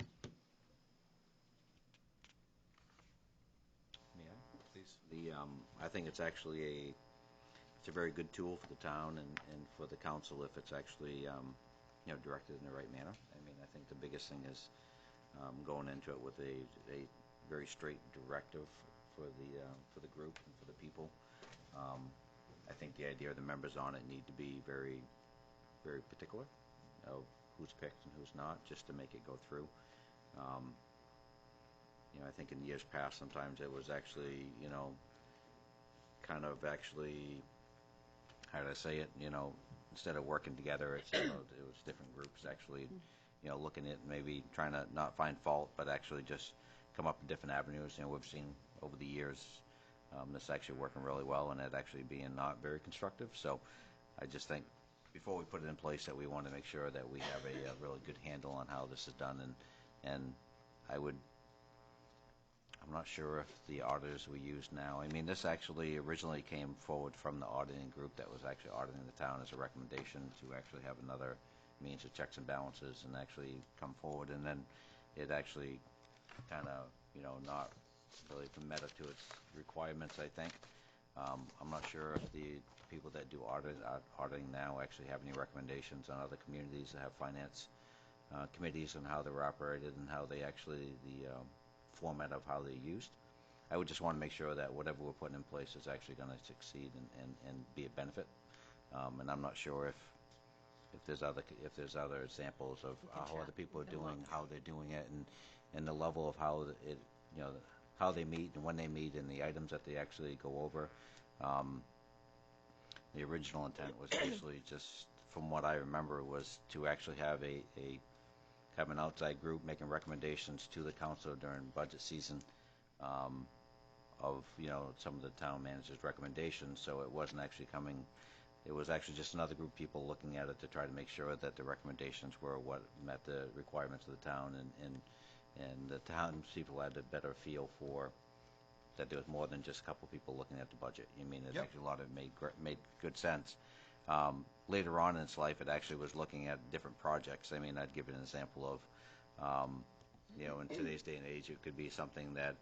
May I? Please. I think it's actually it's a very good tool for the town and for the council if it's actually, directed in the right manner. I mean, I think the biggest thing is going into it with a very straight directive for the group and for the people. I think the idea of the members on it need to be very, very particular of who's picked and who's not, just to make it go through. I think in years past, sometimes it was actually, kind of actually, how did I say it? Instead of working together, it's, it was different groups actually, looking at maybe trying to not find fault, but actually just come up with different avenues. We've seen over the years this actually working really well and it actually being not very constructive. So I just think before we put it in place that we want to make sure that we have a really good handle on how this is done. And I'm not sure if the auditors we use now, I mean, this actually originally came forward from the auditing group that was actually auditing the town as a recommendation to actually have another means of checks and balances and actually come forward. And then it actually kind of, not necessarily met up to its requirements, I think. I'm not sure if the people that do auditing now actually have any recommendations on other communities that have finance committees and how they're operated and how they actually, the format of how they're used. I would just want to make sure that whatever we're putting in place is actually going to succeed and be a benefit. And I'm not sure if there's other examples of how other people are doing, how they're doing it, and the level of how it, how they meet and when they meet and the items that they actually go over. The original intent was actually just, from what I remember, was to actually have have an outside group making recommendations to the council during budget season of some of the town manager's recommendations. So it wasn't actually coming. It was actually just another group of people looking at it to try to make sure that the recommendations were what met the requirements of the town, and the townspeople had a better feel for that there was more than just a couple people looking at the budget. You mean, it actually a lot of it made good sense. Later on in its life, it actually was looking at different projects. I mean, I'd give an example of, in today's day and age, it could be something that,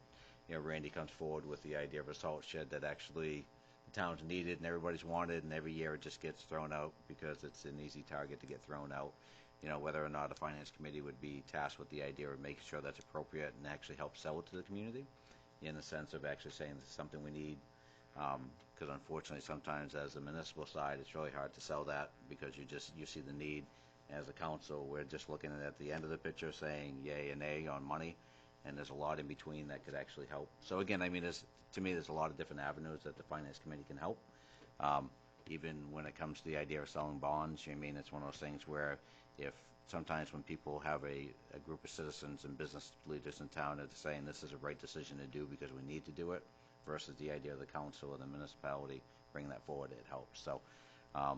Randy comes forward with the idea of a salt shed that actually the town's needed and everybody's wanted, and every year it just gets thrown out because it's an easy target to get thrown out. Whether or not a finance committee would be tasked with the idea of making sure that's appropriate and actually help sell it to the community, in the sense of actually saying this is something we need. Because unfortunately, sometimes as a municipal side, it's really hard to sell that because you see the need. As a council, we're just looking at the end of the picture, saying yay and nay on money, and there's a lot in between that could actually help. So again, I mean, to me, there's a lot of different avenues that the finance committee can help. Even when it comes to the idea of selling bonds, I mean, it's one of those things where if sometimes when people have a group of citizens and business leaders in town that are saying this is a right decision to do because we need to do it, versus the idea of the council or the municipality bringing that forward, it helps. So a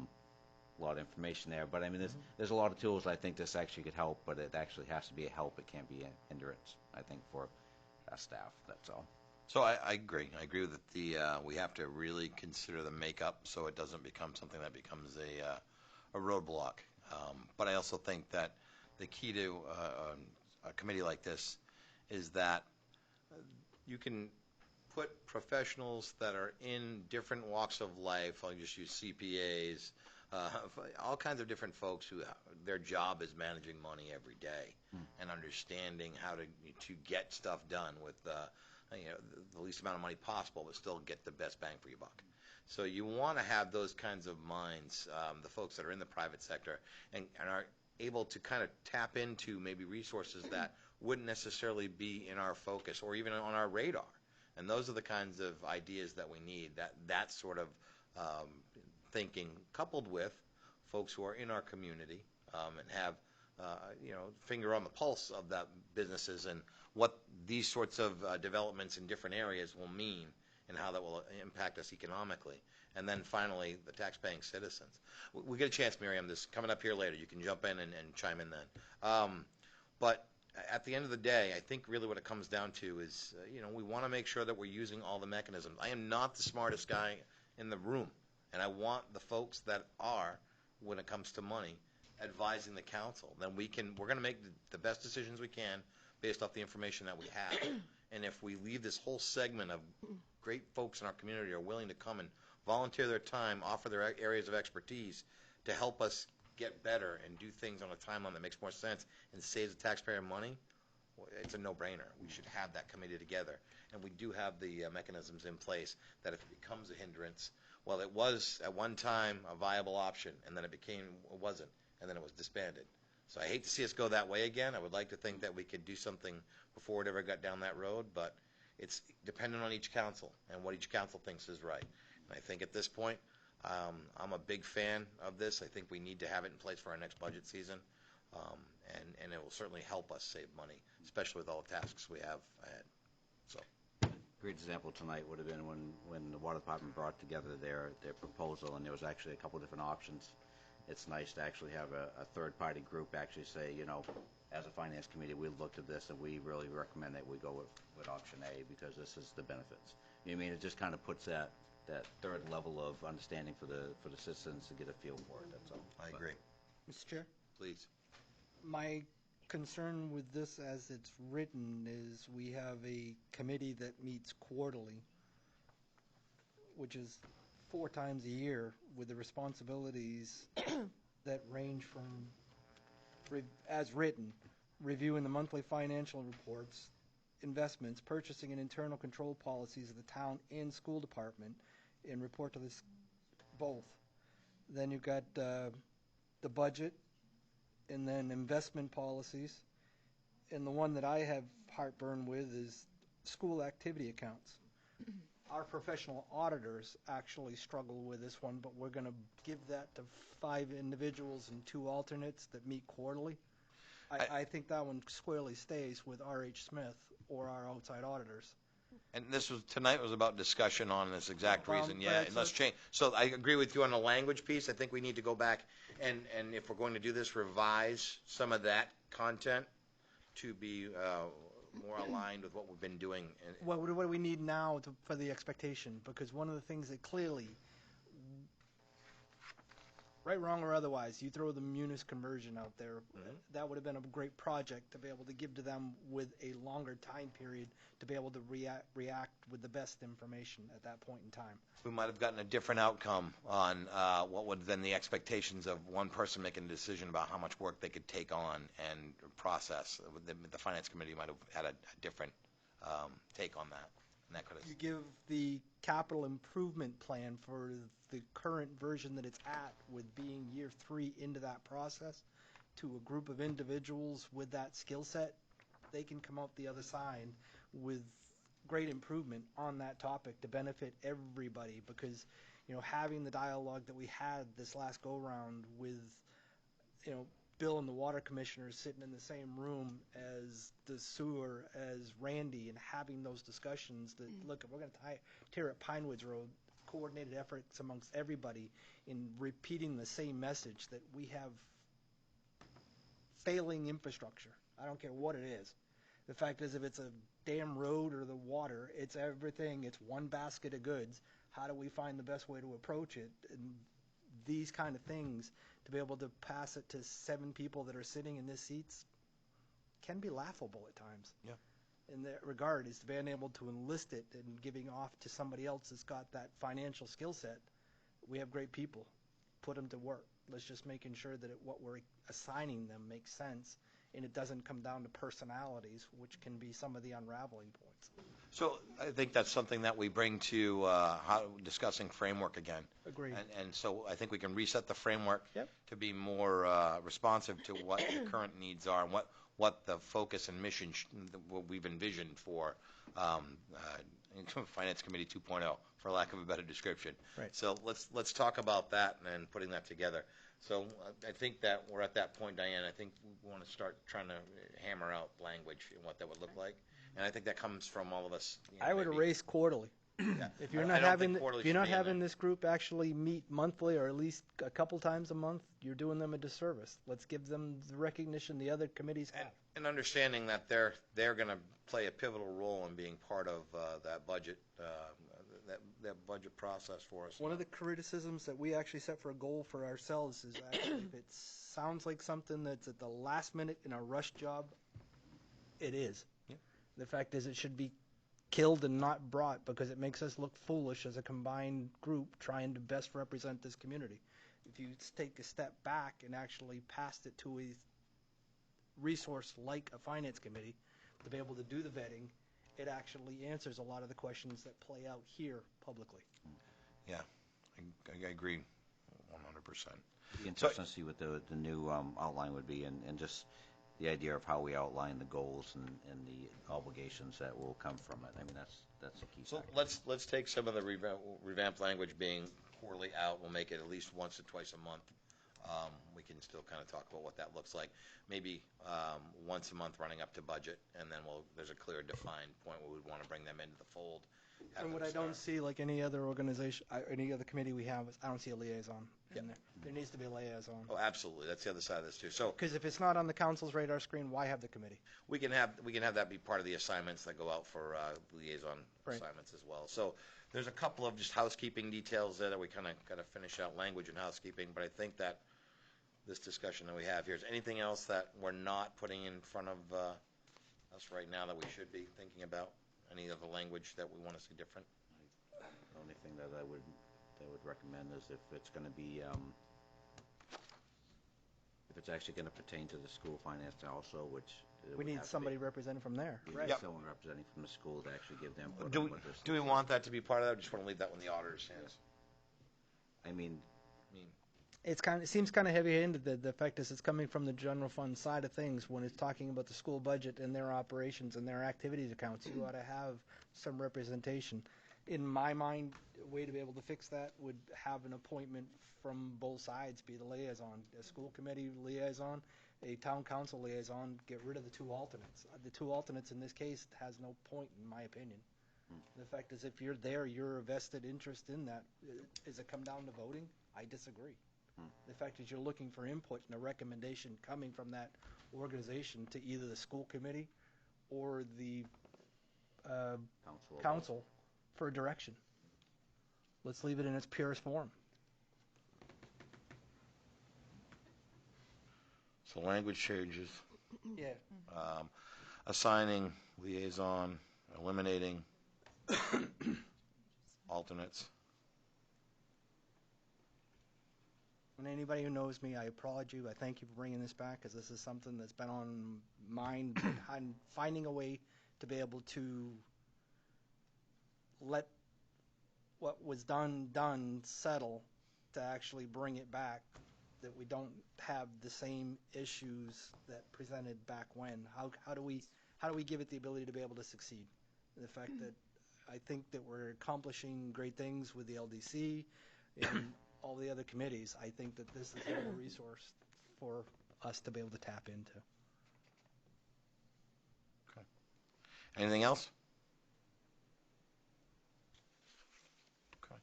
lot of information there. But I mean, there's a lot of tools I think this actually could help, but it actually has to be a help. It can't be a hindrance, I think, for staff. That's all. So I agree. I agree that we have to really consider the makeup so it doesn't become something that becomes a roadblock. But I also think that the key to a committee like this is that you can put professionals that are in different walks of life. I'll just use CPAs, all kinds of different folks who their job is managing money every day and understanding how to get stuff done with the least amount of money possible, but still get the best bang for your buck. So you want to have those kinds of minds, the folks that are in the private sector and are able to kind of tap into maybe resources that wouldn't necessarily be in our focus or even on our radar. And those are the kinds of ideas that we need, that sort of thinking, coupled with folks who are in our community and have finger on the pulse of that businesses and what these sorts of developments in different areas will mean and how that will impact us economically. And then finally, the tax-paying citizens. We get a chance, Miriam, this coming up here later. You can jump in and chime in then. But at the end of the day, I think really what it comes down to is, we want to make sure that we're using all the mechanisms. I am not the smartest guy in the room, and I want the folks that are, when it comes to money, advising the council. Then we're going to make the best decisions we can based off the information that we have. And if we leave this whole segment of great folks in our community are willing to come and volunteer their time, offer their areas of expertise to help us get better and do things on a timeline that makes more sense and saves the taxpayer money, it's a no-brainer. We should have that committee together. And we do have the mechanisms in place that if it becomes a hindrance, well, it was at one time a viable option, and then it wasn't, and then it was disbanded. So I hate to see us go that way again. I would like to think that we could do something before it ever got down that road, but it's dependent on each council and what each council thinks is right. And I think at this point, I'm a big fan of this. I think we need to have it in place for our next budget season, and it will certainly help us save money, especially with all the tasks we have ahead. So, great example tonight would have been when the water department brought together their proposal, and there was actually a couple different options. It's nice to actually have a third-party group actually say, as a finance committee, we looked at this and we really recommend that we go with option A because this is the benefits. I mean, it just kind of puts that third level of understanding for the citizens to get a feel for it. That's all. I agree. Mr. Chair? Please. My concern with this as it's written is we have a committee that meets quarterly, which is 4 times a year, with the responsibilities that range from, as written, reviewing the monthly financial reports, investments, purchasing and internal control policies of the town and school department, and report to this both. Then you've got the budget, and then investment policies. And the one that I have heartburn with is school activity accounts. Our professional auditors actually struggle with this one, but we're going to give that to 5 individuals and 2 alternates that meet quarterly. I think that one squarely stays with R.H. Smith or our outside auditors. And tonight was about discussion on this exact reason, yeah, that's and let's change. So I agree with you on the language piece. I think we need to go back and if we're going to do this, revise some of that content to be more aligned with what we've been doing. What do we need now for the expectation? Because one of the things that clearly, right, wrong, or otherwise, you throw the Munis conversion out there, that would have been a great project to be able to give to them with a longer time period to be able to react with the best information at that point in time. We might have gotten a different outcome on what would have been the expectations of one person making a decision about how much work they could take on and process. The Finance Committee might have had a different take on that. And that could have... You give the capital improvement plan for the current version that it's at, with being year 3 into that process, to a group of individuals with that skill set, they can come out the other side with great improvement on that topic to benefit everybody. Because, you know, having the dialogue that we had this last go-round with, you know, Bill and the water commissioners sitting in the same room as the sewer, as Randy, and having those discussions that, look, we're going to tear up Pinewoods Road, coordinated efforts amongst everybody in repeating the same message that we have failing infrastructure. I don't care what it is. The fact is, if it's a damn road or the water, it's everything. It's one basket of goods. How do we find the best way to approach it? And these kind of things, to be able to pass it to 7 people that are sitting in these seats, can be laughable at times. Yeah. In that regard, is being able to enlist it and giving off to somebody else that's got that financial skill set. We have great people. Put them to work. Let's just making sure that what we're assigning them makes sense, and it doesn't come down to personalities, which can be some of the unraveling points. So I think that's something that we bring to discussing framework again. Agreed. And so I think we can reset the framework Yep. to be more responsive to what the current needs are and what the focus and mission what we've envisioned for Finance Committee 2.0, for lack of a better description. Right. So let's talk about that and putting that together. So I think that we're at that point, Diane. I think we want to start trying to hammer out language and what that would look like. And I think that comes from all of us. You know, I would maybe- erase quarterly. Yeah. If you're I not don't having think quarterly if you're should not be in having there. this group actually meet monthly or at least a couple times a month, you're doing them a disservice. Let's give them the recognition the other committees have. And understanding that they're going to play a pivotal role in being part of that budget that budget process for us. One of the criticisms that we actually set for a goal for ourselves is actually if it sounds like something that's at the last minute in a rush job, it is. Yeah. The fact is, it should be killed and not brought, because it makes us look foolish as a combined group trying to best represent this community. If you take a step back and actually pass it to a resource like a finance committee to be able to do the vetting, it actually answers a lot of the questions that play out here publicly. Yeah, I agree 100%. Be interesting to see what the new outline would be, and just the idea of how we outline the goals and the obligations that will come from it. I mean, that's a key So factor. let's take some of the revamped language being quarterly out. We'll make it at least once or twice a month. We can still kind of talk about what that looks like. Maybe once a month running up to budget, and then there's a clear defined point where we'd want to bring them into the fold. And what I don't see, like any other organization, any other committee we have, is I don't see a liaison in there. There needs to be a liaison. Oh, absolutely. That's the other side of this too. So Because if it's not on the council's radar screen, why have the committee? we can have that be part of the assignments that go out for liaison Right. assignments as well. So there's a couple of just housekeeping details there that we kind of got to finish out, language and housekeeping. But I think that this discussion that we have here. Is anything else that we're not putting in front of us right now that we should be thinking about? Any of the language that we want to see different? The only thing that I would recommend is if it's going to be, if it's actually going to pertain to the school finance also, which it We would need have to somebody be. representing from there. We Right. need someone representing from the school to actually give them. Do we want that to be part of that? Or just want to leave that in the auditor's hands? I mean, It seems kind of heavy-handed. The fact is, it's coming from the general fund side of things. When it's talking about the school budget and their operations and their activities accounts, you ought to have some representation. In my mind, a way to be able to fix that would have an appointment from both sides, be the liaison, a school committee liaison, a town council liaison. Get rid of the two alternates. The two alternates in this case has no point, in my opinion. The fact is, if you're there, you're a vested interest in that. Does it come down to voting? I disagree. The fact is, you're looking for input and a recommendation coming from that organization to either the school committee or the council for direction. Let's leave it in its purest form. So language changes. Yeah. Assigning liaison, eliminating alternates. And anybody who knows me, I applaud you. I thank you for bringing this back, because this is something that's been on mind. But I'm finding a way to be able to let what was done settle, to actually bring it back, that we don't have the same issues that presented back when. How do we give it the ability to be able to succeed? The fact that I think that we're accomplishing great things with the LDC and all the other committees. I think that this is a resource for us to be able to tap into. Okay. Anything else? Okay.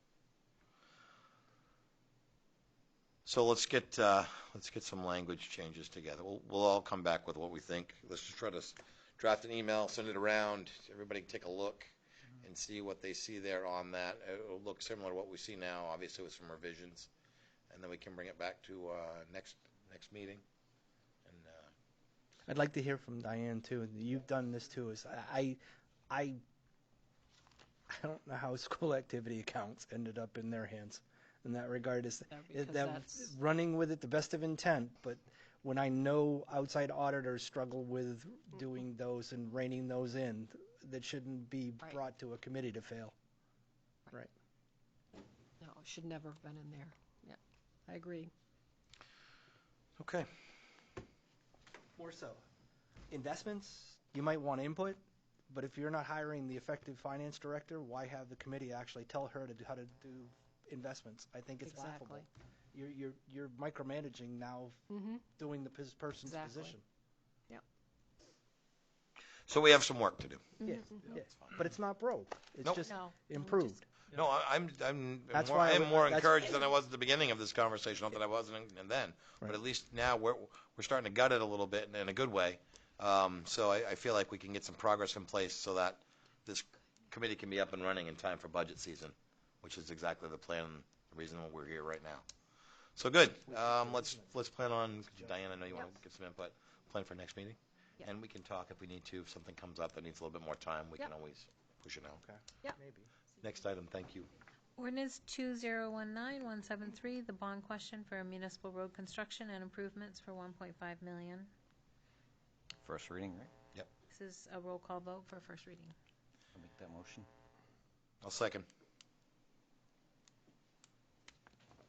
So let's get some language changes together. We'll all come back with what we think. Let's just try to draft an email, send it around. Everybody take a look and see what they see there on that. It'll look similar to what we see now, obviously with some revisions, and then we can bring it back to next meeting. And I'd like to hear from Diane too. You've done this too. I don't know how school activity accounts ended up in their hands in that regard. Is them running with it the best of intent, but when I know outside auditors struggle with doing those and reining those in, that shouldn't be brought to a committee to fail. Right. No, it should never have been in there. Yeah, I agree. okay. More so. Investments, you might want input, but if you're not hiring the effective finance director, why have the committee actually tell her to how to do investments? I think it's laughable. You're micromanaging now, doing the person's position. So we have some work to do. Yes, yes. But it's not broke. It's Nope. just No. improved. No, I'm That's why I would- more that's- encouraged than I was at the beginning of this conversation. Not that I wasn't and then, but Right. at least now we're starting to gut it a little bit in a good way. So I feel like we can get some progress in place so that this committee can be up and running in time for budget season, which is exactly the plan, and the reason why we're here right now. So good. Let's plan on, Diane, I know you want to get some input. Plan for next meeting, Yep. and we can talk if we need to. If something comes up that needs a little bit more time, we can always push it out. Okay. Yep. Maybe. Next item, thank you. Ordinance 2019-173, the bond question for municipal road construction and improvements for $1.5 million. First reading, right? This is a roll call vote for first reading. I'll make that motion. I'll second.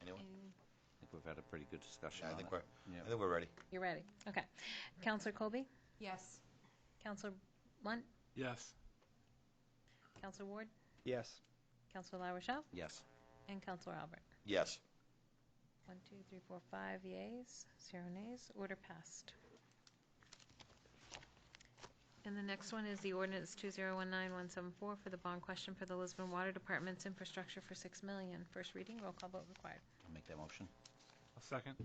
Anyone? I think we've had a pretty good discussion I on think it. we're ready. You're ready? Okay. Counselor Colby? Yes. Counselor Lunt? Yes. Counselor Ward? Yes. Counselor LaRochelle? Yes. And Counselor Albert? Yes. 1, 2, 3, 4, 5 yeas, 0 nays. Order passed. And the next one is the ordinance 2019-174 for the bond question for the Lisbon Water Department's infrastructure for $6 million. First reading, roll call vote required. I'll make that motion. A second.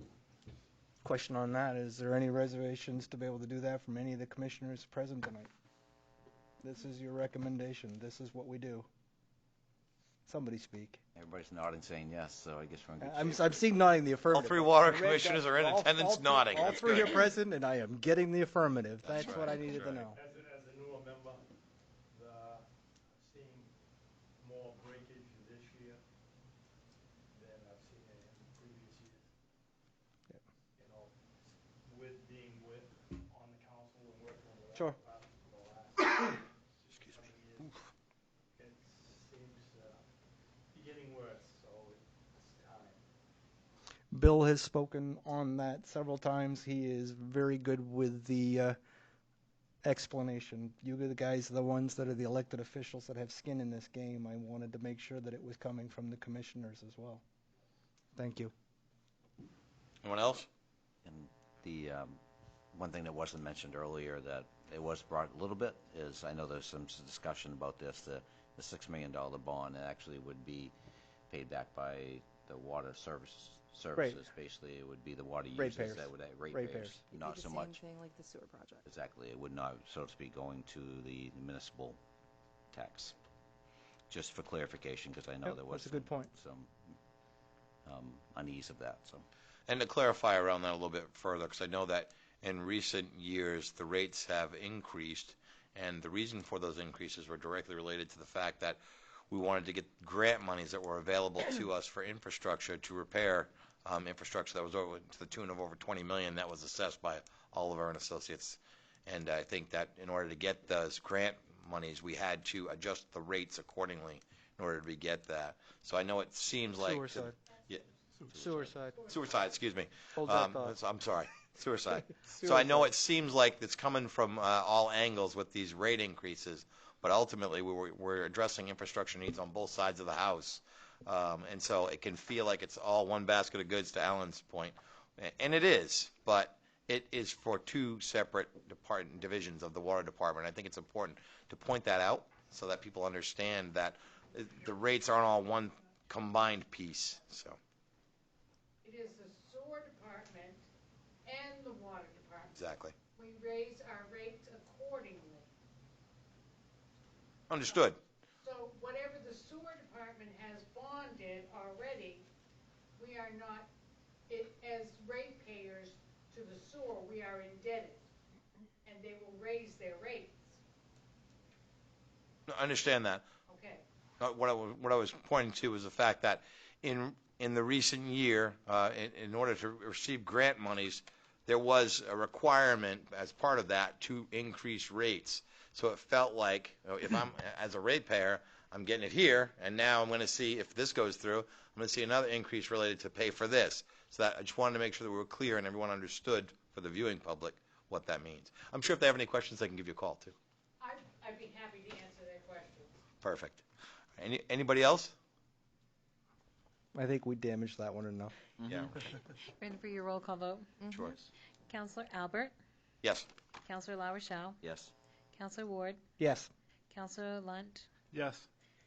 Question on that, is there any reservations to be able to do that from any of the commissioners present tonight? This is your recommendation. This is what we do. Somebody speak. Everybody's nodding, saying yes, so I guess we're in good I'm shape. seeing nodding the All affirmative. three water I read commissioners that. are in All- attendance all nodding. All That's three good. are present, and I am getting the affirmative. That's That's what right. I needed That's to right. know. As a newer member, seeing more breakage this year than I've seen in previous years. Yep. You know, with being on the council and working on the Sure. water department for the last Excuse me. years, it seems to be getting worse, so it's time. Bill has spoken on that several times. He is very good with the explanation. You the guys are the ones that are the elected officials that have skin in this game. I wanted to make sure that it was coming from the commissioners as well. Thank you. Anyone else? And the one thing that wasn't mentioned earlier that it was brought a little bit is I know there's some discussion about this. The $6 million bond actually would be paid back by the water services. Basically, it would be the water users Ratepayers. that would Ratepayers. not so much. Same thing like the sewer project. Exactly, it would not, so to speak, going to the municipal tax. Just for clarification, because I know Yep, there was that's a good point. some unease of that. So. And to clarify around that a little bit further, because I know that in recent years the rates have increased, and the reason for those increases were directly related to the fact that we wanted to get grant monies that were available to us for infrastructure to repair infrastructure that was over to the tune of over $20 million that was assessed by Oliver and Associates. And I think that in order to get those grant monies, we had to adjust the rates accordingly in order to get that. So I know it seems like Sewer side. Yeah, Sewer side. sewer side. Excuse me. Hold that thought. I'm sorry. Sewer side. So Sewer I know side. it seems like it's coming from all angles with these rate increases, but ultimately we're addressing infrastructure needs on both sides of the house. And so it can feel like it's all one basket of goods, to Alan's point. And it is, but it is for two separate divisions of the water department. I think it's important to point that out so that people understand that the rates aren't all one combined piece. So It is the sewer department and the water department. exactly. We raise our rates accordingly. Understood. So whatever the sewer department has bonded already, we are not, as ratepayers to the sewer, we are indebted, and they will raise their rates. I understand that. Okay. What I was pointing to was the fact that in the recent year, in order to receive grant monies, there was a requirement as part of that to increase rates. So it felt like, if I'm, as a ratepayer, I'm getting it here, and now I'm going to see, if this goes through, I'm going to see another increase related to pay for this. So that I just wanted to make sure that we were clear and everyone understood for the viewing public what that means. I'm sure if they have any questions, they can give you a call, too. I'd be happy to answer their questions. Perfect. Anybody else? I think we damaged that one enough. Yeah. Ready for your roll call vote? Sure. Counselor Albert, Yes. Counselor LaRochelle, Yes. Counselor Ward, Yes. Counselor Lunt, Yes.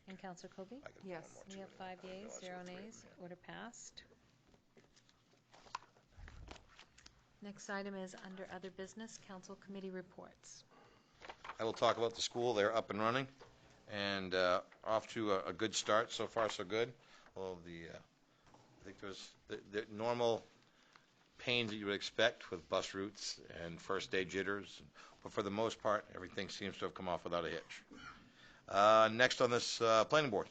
and Counselor Kobe. Yes. We have 5 yeas, 0 nays. Order passed. Next item is under other business, council committee reports. I will talk about the school. They're up and running and off to a good start. So far, so good. Well, I think there's the normal pains that you would expect with bus routes and first day jitters, but for the most part, everything seems to have come off without a hitch. Next on this planning board.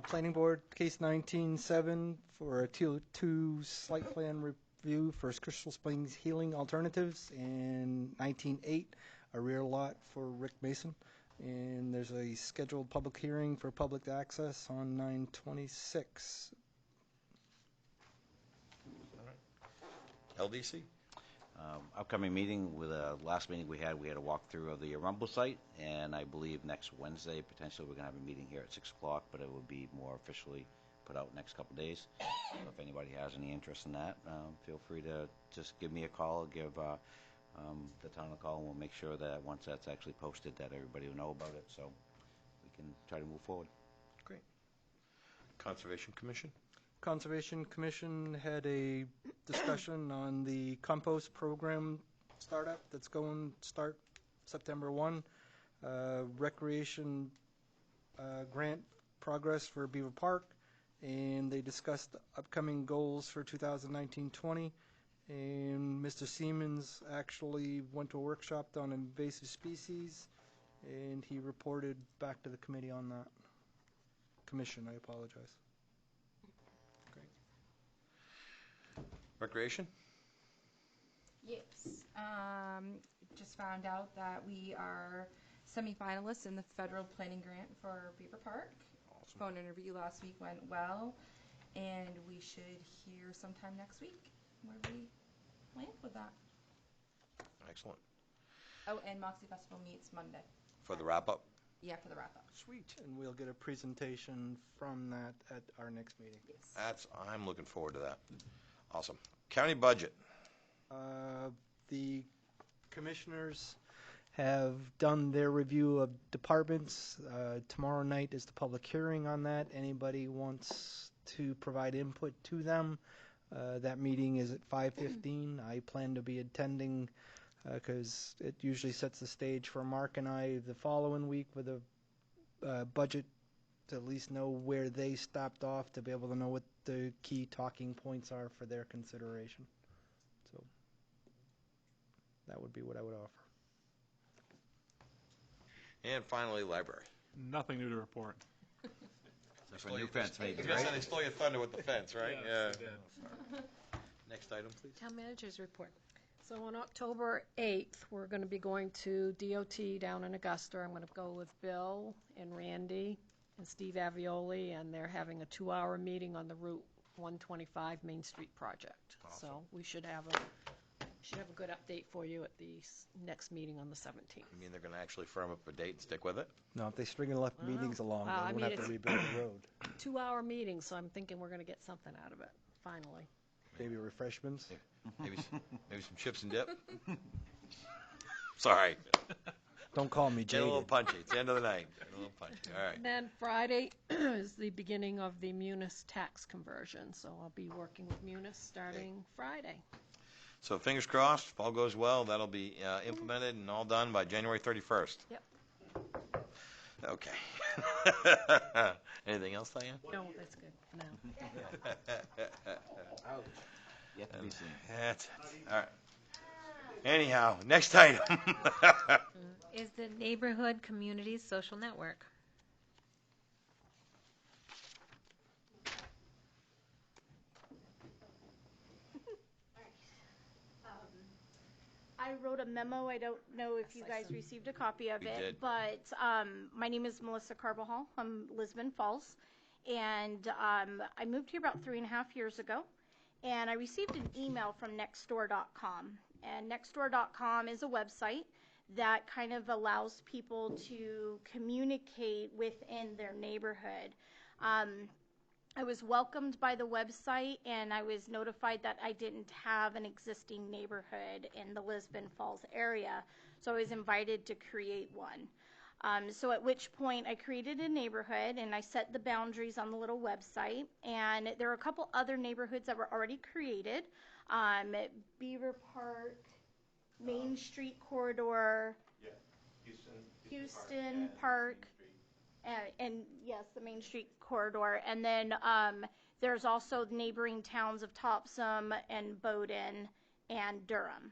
Planning board, case 19-7 for a T2 site plan review for Crystal Springs Healing Alternatives, and 19-8, a rear lot for Rick Mason. And there's a scheduled public hearing for public access on 9/26. LDC? Upcoming meeting, with last meeting we had a walkthrough of the Rumble site, and I believe next Wednesday, potentially, we're going to have a meeting here at 6 o'clock, but it will be more officially put out next couple days. So if anybody has any interest in that, feel free to just give me a call, give the town a call, and we'll make sure that once that's actually posted, that everybody will know about it, so we can try to move forward. Great. Conservation Commission? Conservation Commission had a discussion on the compost program startup that's going to start September 1. Recreation grant progress for Beaver Park, and they discussed upcoming goals for 2019-20. And Mr. Siemens actually went to a workshop on invasive species, and he reported back to the committee on that. Commission, I apologize. Recreation? Yes. Just found out that we are semifinalists in the federal planning grant for Beaver Park. Awesome. Phone interview last week went well, and we should hear sometime next week where we land with that. Excellent. Oh, and Moxie Festival meets Monday. For the wrap-up? Yeah, for the wrap-up. Sweet. And we'll get a presentation from that at our next meeting. Yes. I'm looking forward to that. Awesome. County budget. The commissioners have done their review of departments. Tomorrow night is the public hearing on that. Anybody wants to provide input to them, that meeting is at 5:15. I plan to be attending because it usually sets the stage for Mark and I the following week with a budget to at least know where they stopped off, to be able to know what the key talking points are for their consideration. So that would be what I would offer. And finally, library. Nothing new to report. There's a new fence maybe, They right? stole your thunder with the fence, right? Yes, they did. Next item, please. Town managers report. So on October 8th, we're going to be going to DOT down in Augusta. I'm going to go with Bill and Randy and Steve Avioli, and they're having a 2-hour meeting on the Route 125 Main Street project. Awesome. So we should have a good update for you at the next meeting on the 17th. You mean they're going to actually firm up a date and stick with it? No, if they string enough meetings along, Well, I they mean, won't have to rebuild the road. 2-hour meeting, so I'm thinking we're going to get something out of it, finally. Maybe refreshments. Maybe some chips and dip? Sorry. Don't call me Get a little jaded. punchy. It's the end of the night. Get a little punchy. All right. And then Friday is the beginning of the Munis tax conversion, so I'll be working with Munis starting Friday. So fingers crossed, if all goes well, that'll be implemented and all done by January 31st. Yep. Okay. Anything else, Diane? No, that's good for now. Yet to be seen. That's it. All right. Anyhow, next item. Is the Neighborhood Communities Social Network. I wrote a memo. I don't know if you guys received a copy of We it, did. but my name is Melissa Carbajal. I'm Lisbon Falls, and I moved here about 3.5 years ago, and I received an email from Nextdoor.com, and Nextdoor.com is a website that kind of allows people to communicate within their neighborhood. I was welcomed by the website, and I was notified that I didn't have an existing neighborhood in the Lisbon Falls area, so I was invited to create one. So at which point I created a neighborhood, and I set the boundaries on the little website, and there are a couple other neighborhoods that were already created. Beaver Park, Main Street Corridor, Houston Park, and yes, the Main Street Corridor. And then there's also the neighboring towns of Topsom and Bowdoin and Durham.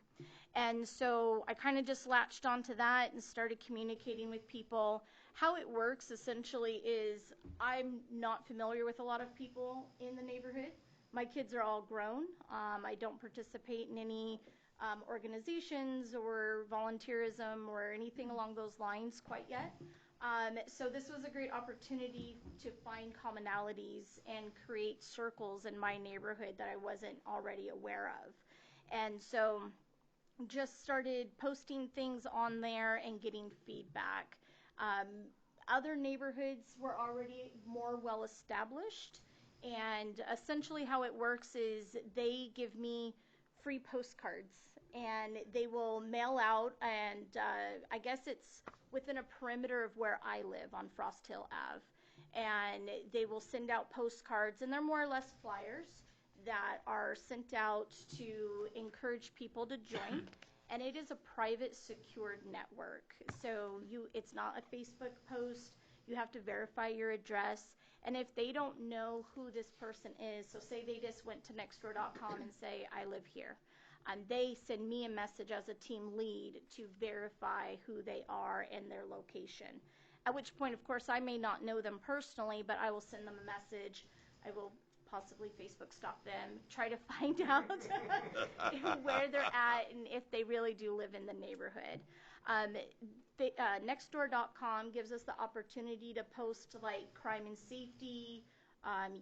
And so I kind of just latched onto that and started communicating with people. How it works essentially is I'm not familiar with a lot of people in the neighborhood. My kids are all grown. I don't participate in any organizations or volunteerism or anything along those lines quite yet. So this was a great opportunity to find commonalities and create circles in my neighborhood that I wasn't already aware of. And so just started posting things on there and getting feedback. Other neighborhoods were already more well established, and essentially how it works is they give me free postcards, and they will mail out, and I guess it's within a perimeter of where I live on Frost Hill Ave. And they will send out postcards, and they're more or less flyers that are sent out to encourage people to join. And it is a private, secured network. So it's not a Facebook post. You have to verify your address. And if they don't know who this person is, so say they just went to nextdoor.com and say, I live here, they send me a message as a team lead to verify who they are and their location. At which point, of course, I may not know them personally, but I will send them a message. I will possibly Facebook stalk them, try to find out where they're at and if they really do live in the neighborhood. Nextdoor.com gives us the opportunity to post like crime and safety,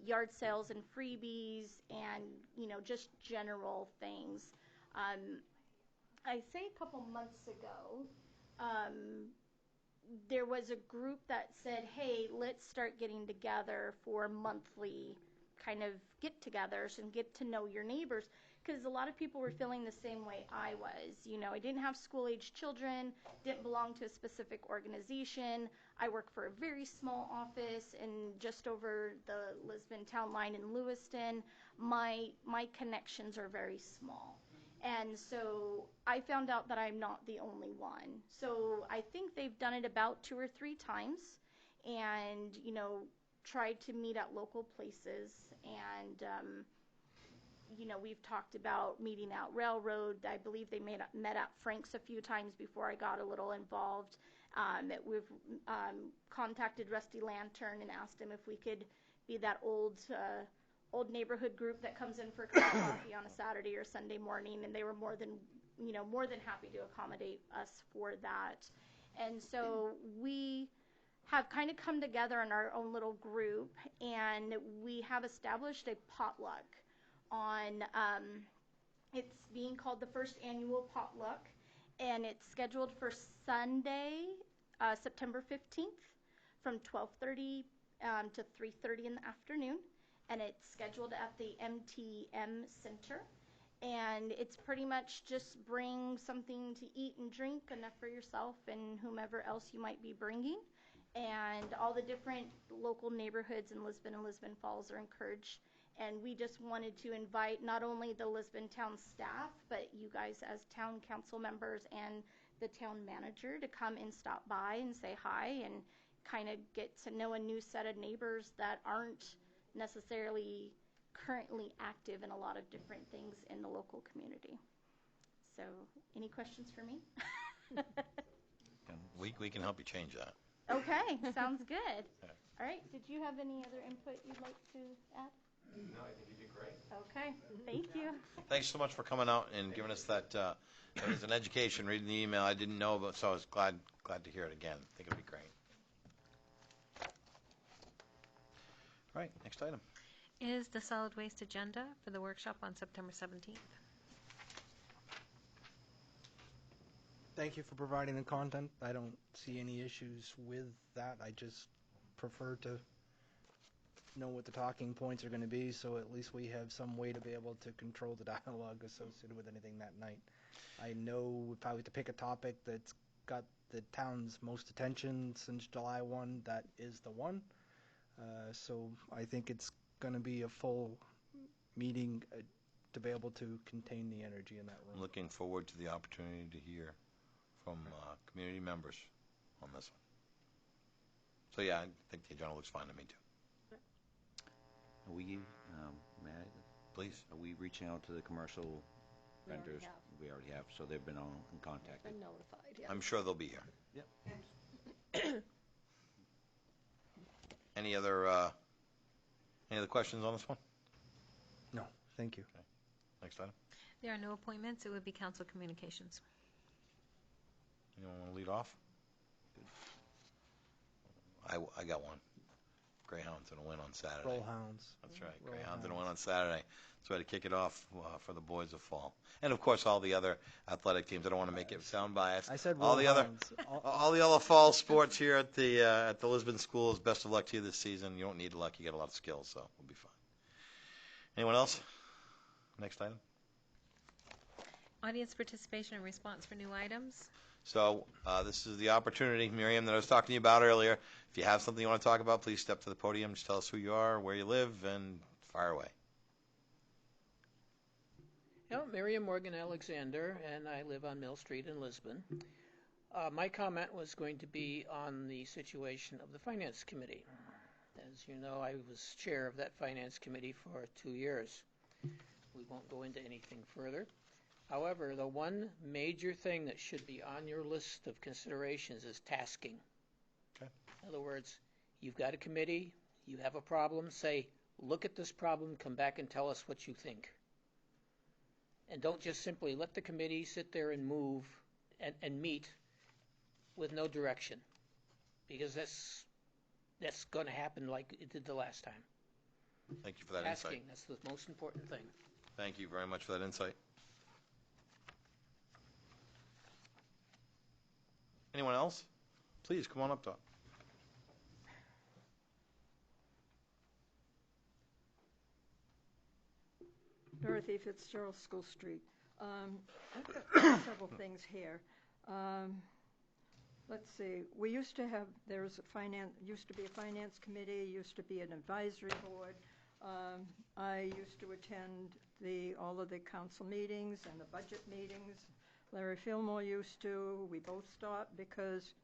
yard sales and freebies, and just general things. I say a couple months ago, there was a group that said, hey, let's start getting together for monthly kind of get-togethers and get to know your neighbors, because a lot of people were feeling the same way I was. I didn't have school-age children, didn't belong to a specific organization. I work for a very small office and just over the Lisbon town line in Lewiston. My connections are very small. And so I found out that I'm not the only one. So I think they've done it about 2 or 3 times and, tried to meet at local places. And, we've talked about meeting at Railroad. I believe they met at Frank's a few times before I got a little involved. We've contacted Rusty Lantern and asked him if we could be that old neighborhood group that comes in for a cup of coffee on a Saturday or Sunday morning, and they were more than happy to accommodate us for that. And so we have kind of come together in our own little group, and we have established a potluck on, it's being called the first annual potluck, and it's scheduled for Sunday, September 15th from 12:30 to 3:30 in the afternoon. And it's scheduled at the MTM Center. And it's pretty much just bring something to eat and drink, enough for yourself and whomever else you might be bringing. And all the different local neighborhoods in Lisbon and Lisbon Falls are encouraged. And we just wanted to invite not only the Lisbon town staff, but you guys as town council members and the town manager to come and stop by and say hi and kind of get to know a new set of neighbors that aren't necessarily currently active in a lot of different things in the local community. So, any questions for me? We can help you change that. Okay, sounds good. All right, did you have any other input you'd like to add? No, I think you did great. Okay, thank you. Thanks so much for coming out and giving us that. It was an education reading the email. I didn't know about, so I was glad to hear it again. I think it'll be great. All right, next item. Is the solid waste agenda for the workshop on September 17th. Thank you for providing the content. I don't see any issues with that. I just prefer to know what the talking points are going to be, so at least we have some way to be able to control the dialogue associated with anything that night. I know if I was to pick a topic that's got the town's most attention since July 1, that is the one. So I think it's going to be a full meeting to be able to contain the energy in that room. I'm looking forward to the opportunity to hear from community members on this one. So yeah, I think the agenda looks fine to me too. Are we, may I? Please. Are we reaching out to the commercial vendors? We already have, so they've been in contact. Been notified, yeah. I'm sure they'll be here. Yep. Any other questions on this one? No, thank you. Okay. Next item. There are no appointments. It would be council communications. Anyone want to lead off? I got one. Greyhounds going to win on Saturday. Roll Hounds. That's right. Roll Greyhounds going to Hounds. win on Saturday. So I had to kick it off for the boys of fall. And, of course, all the other athletic teams. I don't want to make it sound biased. I said all Roll the other Hounds. all the other fall sports here at the Lisbon schools. Best of luck to you this season. You don't need luck. You got a lot of skills, so we'll be fine. Anyone else? Next item. Audience participation and response for new items. So this is the opportunity, Miriam, that I was talking to you about earlier. If you have something you want to talk about, please step to the podium. Just tell us who you are, where you live, and fire away. Hello, Miriam Morgan Alexander, and I live on Mill Street in Lisbon. My comment was going to be on the situation of the Finance Committee. As you know, I was chair of that finance committee for 2 years. We won't go into anything further. However, the one major thing that should be on your list of considerations is tasking. Okay. In other words, you've got a committee, you have a problem, say, look at this problem, come back and tell us what you think. And don't just simply let the committee sit there and move and meet with no direction, because that's going to happen like it did the last time. Thank you for that Tasking, insight. that's the most important thing. Thank you very much for that insight. Anyone else? Please, come on up top. Dorothy Fitzgerald, School Street. I've got several things here. Let's see. We used to have, used to be a finance committee, used to be an advisory board. I used to attend all of the council meetings and the budget meetings. Larry Fillmore used to. We both stopped because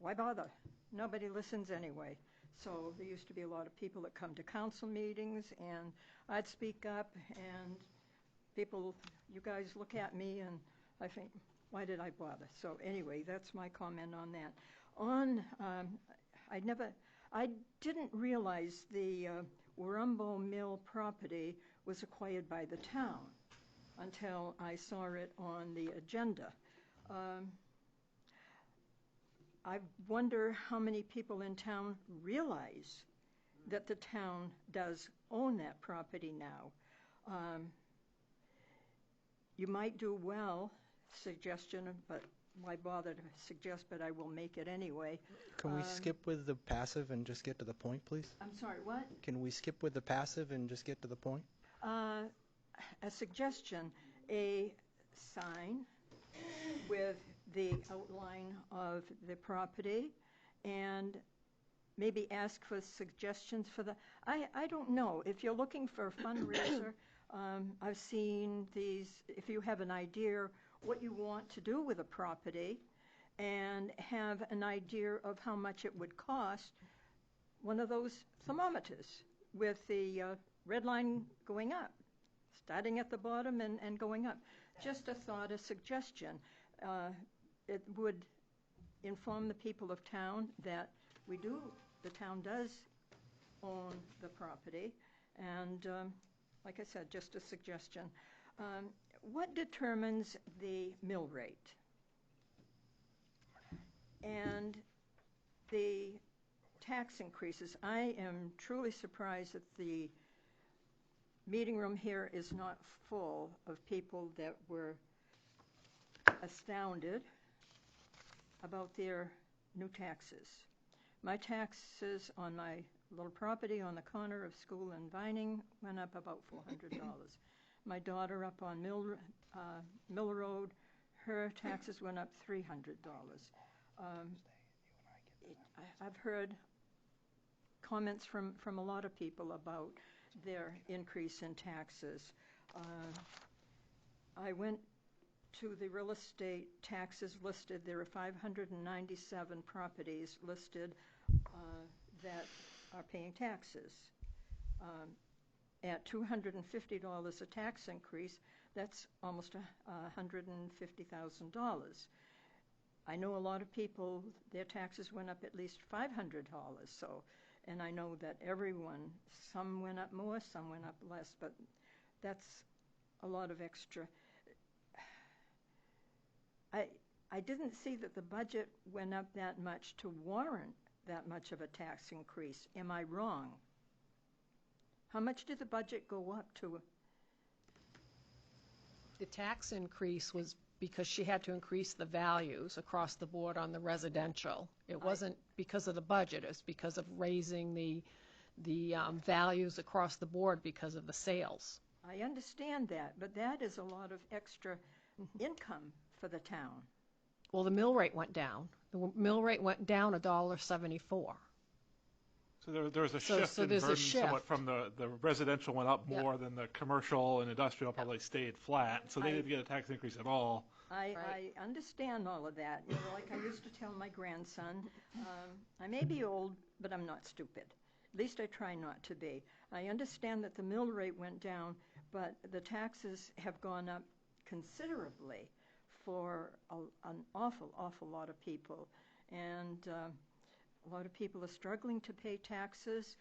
why bother? Nobody listens anyway. So there used to be a lot of people that come to council meetings, and I'd speak up, and people, you guys look at me, and I think, why did I bother? So anyway, that's my comment on that. I didn't realize the Warumbo Mill property was acquired by the town until I saw it on the agenda. I wonder how many people in town realize that the town does own that property now. You might do well, suggestion, but why bother to suggest, but I will make it anyway. Can we skip with the passive and just get to the point, please? I'm sorry, what? Can we skip with the passive and just get to the point? A suggestion, a sign with the outline of the property, and maybe ask for suggestions for the, I don't know. If you're looking for a fundraiser, I've seen these, if you have an idea what you want to do with a property and have an idea of how much it would cost, one of those thermometers with the red line going up, starting at the bottom and going up. Just a thought, a suggestion. It would inform the people of town that the town does own the property, and like I said, just a suggestion. What determines the mill rate? And the tax increases. I am truly surprised that the meeting room here is not full of people that were astounded about their new taxes. My taxes on my little property on the corner of School and Vining went up about $400. My daughter up on Mill Road, her taxes went up $300. I've heard comments from a lot of people about their increase in taxes. I went to the real estate taxes listed. There are 597 properties listed that are paying taxes. At $250 a tax increase, that's almost $150,000. I know a lot of people, their taxes went up at least $500, so, and I know that everyone, some went up more, some went up less, but that's a lot of extra. I didn't see that the budget went up that much to warrant that much of a tax increase. Am I wrong? How much did the budget go up to? The tax increase was because she had to increase the values across the board on the residential. It wasn't because of the budget, it's because of raising the values across the board because of the sales. I understand that, but that is a lot of extra income for the town. Well, the mill rate went down. The mill rate went down $1.74. So there was a shift so in there's a burden shift. somewhat from the residential went up more than the commercial and industrial probably stayed flat. So they didn't get a tax increase at all. I understand all of that. You know, like I used to tell my grandson, I may be old, but I'm not stupid. At least I try not to be. I understand that the mill rate went down, but the taxes have gone up considerably for an awful lot of people. And a lot of people are struggling to pay taxes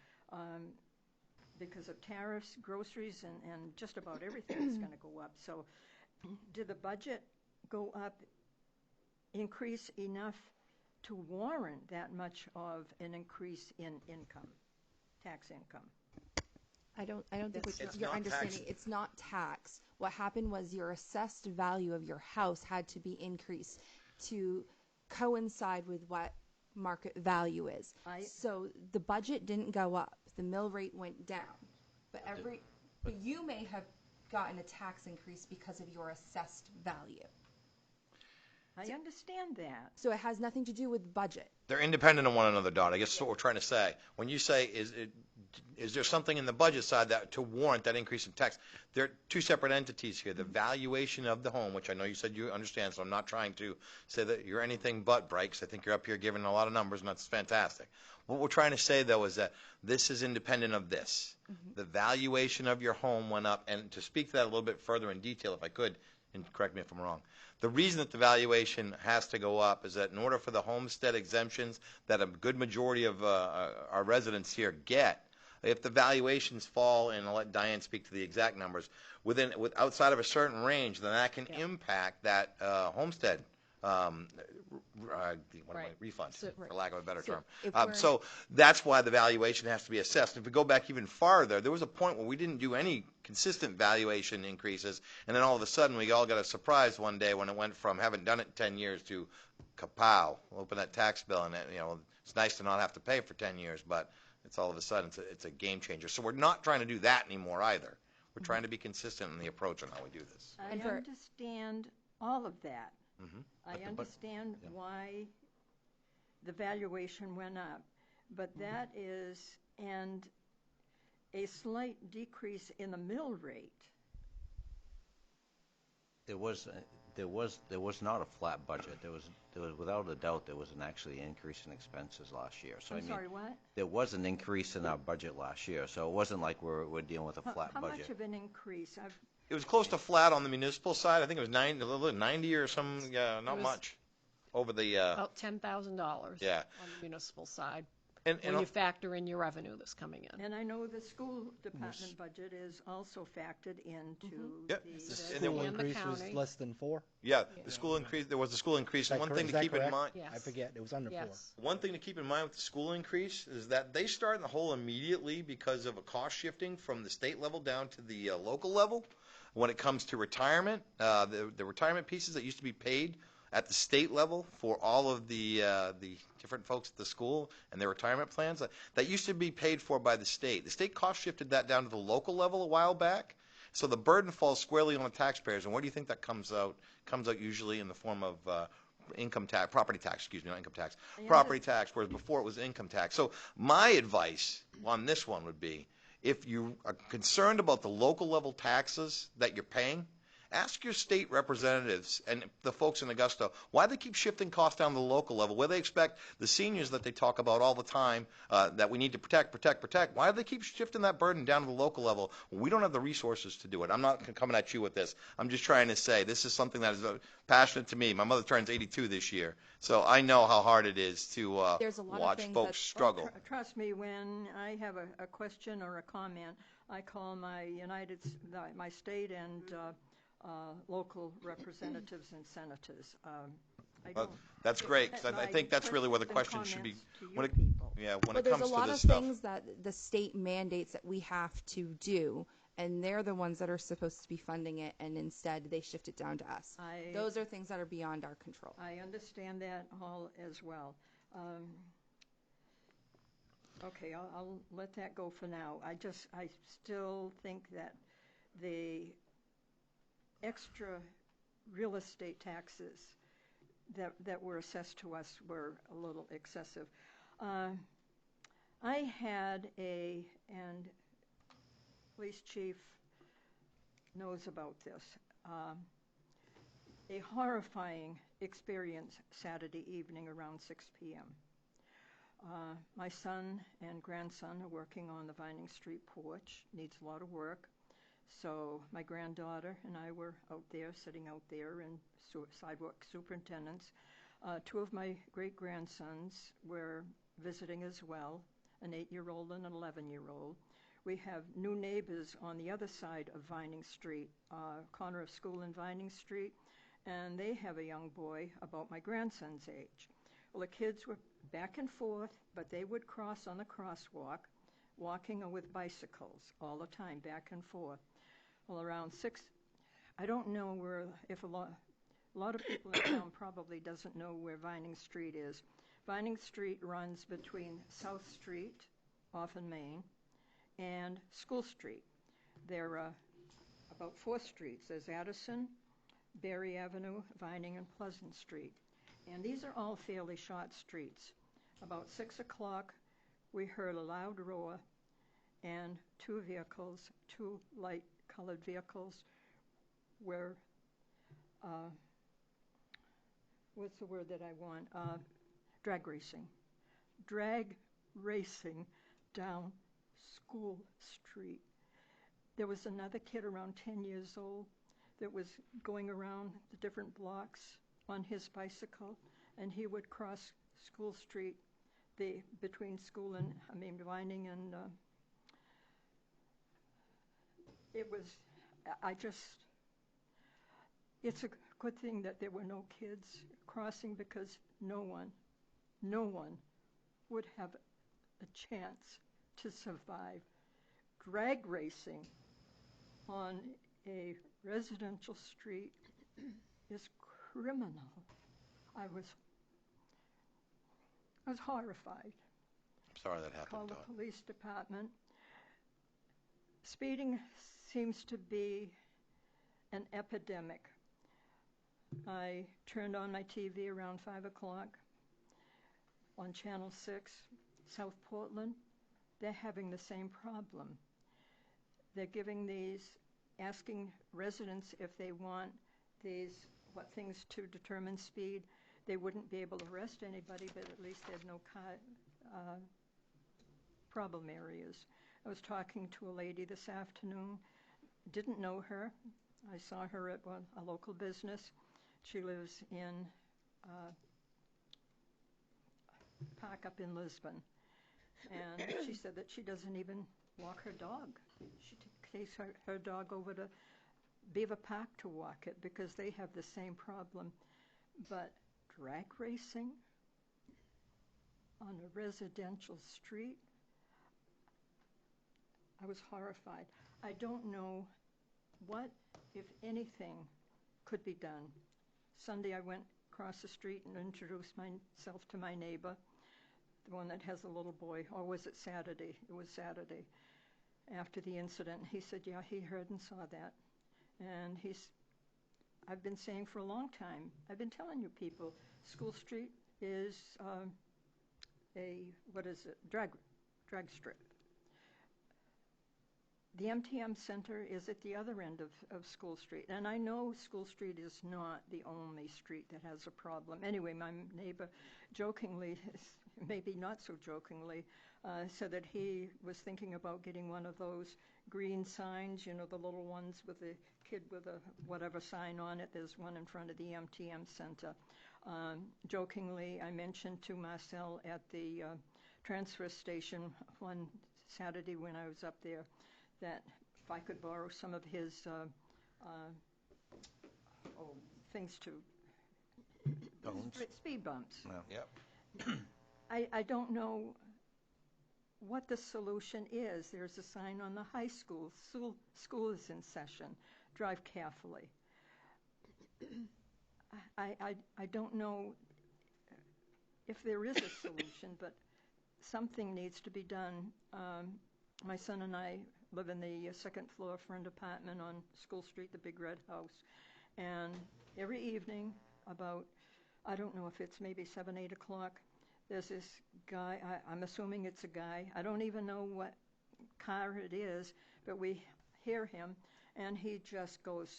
because of tariffs, groceries, and just about everything is going to go up. So did the budget go up, increase enough to warrant that much of an increase in income, tax income? I don't think It's you're not understanding. tax. It's not tax. What happened was your assessed value of your house had to be increased to coincide with what market value is. So the budget didn't go up. The mill rate went down. But you may have gotten a tax increase because of your assessed value. I understand that. So it has nothing to do with budget. They're independent of one another, Dot. I guess that's what we're trying to say. When you say, is there something in the budget side that to warrant that increase in tax? There are two separate entities here. The valuation of the home, which I know you said you understand, so I'm not trying to say that you're anything but bright, 'cause I think you're up here giving a lot of numbers, and that's fantastic. What we're trying to say, though, is that this is independent of this. The valuation of your home went up, and to speak to that a little bit further in detail, if I could, and correct me if I'm wrong, the reason that the valuation has to go up is that in order for the homestead exemptions that a good majority of our residents here get, if the valuations fall, and I'll let Diane speak to the exact numbers, outside of a certain range, then that can impact that homestead refund, for lack of a better term. So that's why the valuation has to be assessed. If we go back even farther, there was a point where we didn't do any consistent valuation increases, and then all of a sudden we all got a surprise one day when it went from haven't done it in 10 years to kapow, open that tax bill, and it's nice to not have to pay for 10 years, but it's all of a sudden it's a game changer. So we're not trying to do that anymore either. We're trying to be consistent in the approach on how we do this. I understand all of that. Mm-hmm. I understand why the valuation went up, but that is, and a slight decrease in the mill rate. There was not a flat budget. There was without a doubt there was an actually increase in expenses last year. So I'm sorry, what? There was an increase in our budget last year. So it wasn't like we're dealing with a flat how budget. How much of an increase? It was close to flat on the municipal side. I think it was 90 or some, not much, over the. About $10,000 yeah. on the municipal side. And when you factor in your revenue that's coming in. And I know the school department budget is also factored into Yep. the school increase was less than 4. Yeah, the school increase. There was a school increase, and one thing to keep in mind. Yes. I forget, it was under 4. One thing to keep in mind with the school increase is that they start in the hole immediately because of a cost shifting from the state level down to the local level. When it comes to retirement, the retirement pieces that used to be paid at the state level for all of the different folks at the school and their retirement plans, that used to be paid for by the state. The state cost shifted that down to the local level a while back, so the burden falls squarely on the taxpayers. And where do you think that comes out? Comes out usually in the form of income tax, property tax, excuse me, not income tax, property tax, whereas before it was income tax. So my advice on this one would be, if you are concerned about the local level taxes that you're paying, ask your state representatives and the folks in Augusta why they keep shifting costs down to the local level, where they expect the seniors that they talk about all the time that we need to protect. Why do they keep shifting that burden down to the local level? Well, we don't have the resources to do it. I'm not coming at you with this. I'm just trying to say this is something that is passionate to me. My mother turns 82 this year, so I know how hard it is to watch folks struggle. Trust me, when I have a question or a comment, I call my state and local representatives and senators. That's great, because I think that's really where the question should be. When it comes to this stuff. There's a lot of things that the state mandates that we have to do, and they're the ones that are supposed to be funding it, and instead they shift it down to us. Those are things that are beyond our control. I understand that all as well. Okay, I'll let that go for now. I still think that the extra real estate taxes that were assessed to us were a little excessive. I had and police chief knows about this, a horrifying experience Saturday evening around 6 p.m. My son and grandson are working on the Vining Street porch, needs a lot of work. So my granddaughter and I were out there, sitting out there in sidewalk superintendents. Two of my great-grandsons were visiting as well, an 8-year-old and an 11-year-old. We have new neighbors on the other side of Vining Street, corner of School and Vining Street, and they have a young boy about my grandson's age. Well, the kids were back and forth, but they would cross on the crosswalk, walking or with bicycles all the time, back and forth. Well, around 6, I don't know where, if a lot of people in town probably doesn't know where Vining Street is. Vining Street runs between South Street, off in Maine, and School Street. There are about 4 streets. There's Addison, Berry Avenue, Vining, and Pleasant Street. And these are all fairly short streets. About 6 o'clock, we heard a loud roar, and 2 vehicles, 2 light-colored vehicles, were, what's the word that I want? Drag racing. Drag racing down School Street. There was another kid around 10 years old that was going around the different blocks on his bicycle, and he would cross School Street, between School and, Vining, and it was, it's a good thing that there were no kids crossing, because no one would have a chance to survive. Drag racing on a residential street is criminal. I was horrified. I'm sorry that happened. Called the police department. Speeding seems to be an epidemic. I turned on my TV around 5 o'clock on Channel 6, South Portland. They're having the same problem. They're asking residents if they want things to determine speed. They wouldn't be able to arrest anybody, but at least there's no problem areas. I was talking to a lady this afternoon, didn't know her. I saw her at a local business. She lives in Park up in Lisbon. And she said that she doesn't even walk her dog. She takes her dog over to Beaver Park to walk it, because they have the same problem. But drag racing on a residential street, I was horrified. I don't know what, if anything, could be done. Sunday I went across the street and introduced myself to my neighbor, the one that has a little boy. Or was it Saturday? It was Saturday after the incident. He said, yeah, he heard and saw that. And I've been saying for a long time, I've been telling you people, School Street is drag strip. The MTM Center is at the other end of School Street. And I know School Street is not the only street that has a problem. Anyway, my neighbor jokingly, maybe not so jokingly, said that he was thinking about getting one of those green signs, the little ones with the kid with a whatever sign on it. There's one in front of the MTM Center. Jokingly, I mentioned to Marcel at the transfer station one Saturday when I was up there that if I could borrow some of his things to speed bumps. Well, yep. I don't know what the solution is. There's a sign on the high school. School is in session. Drive carefully. I don't know if there is a solution, but something needs to be done. My son and I live in the second floor friend apartment on School Street, the big red house. And every evening about, I don't know if it's maybe 7, 8 o'clock, there's this guy, I'm assuming it's a guy. I don't even know what car it is, but we hear him, and he just goes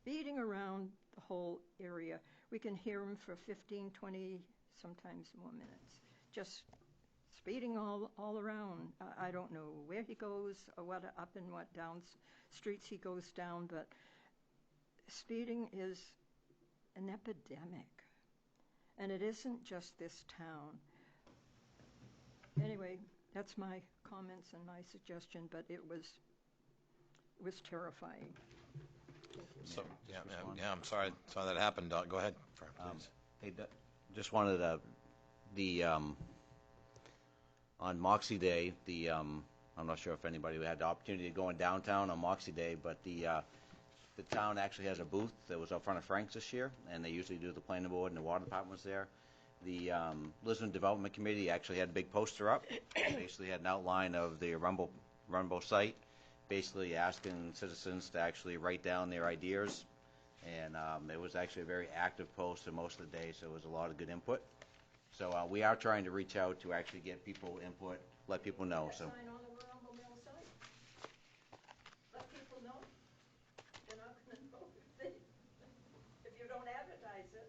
speeding around the whole area. We can hear him for 15, 20, sometimes more minutes, just speeding all around. I don't know where he goes or what up and what down streets he goes down, but speeding is an epidemic. And it isn't just this town. Anyway, that's my comments and my suggestion, but it was terrifying. So, yeah, I'm sorry that happened. Go ahead, Fran, please. Hey, just wanted on Moxie Day, I'm not sure if anybody had the opportunity to go in downtown on Moxie Day, but the town actually has a booth that was up front of Frank's this year, and they usually do the planning board and the water department was there. The Lisbon Development Committee actually had a big poster up, basically had an outline of the Rumble site, basically asking citizens to actually write down their ideas, and it was actually a very active poster most of the day, so it was a lot of good input. So we are trying to reach out to actually get people input, let people know. So. Sign on the Rumble Mill site. Let people know. They're not going to know if you don't advertise it.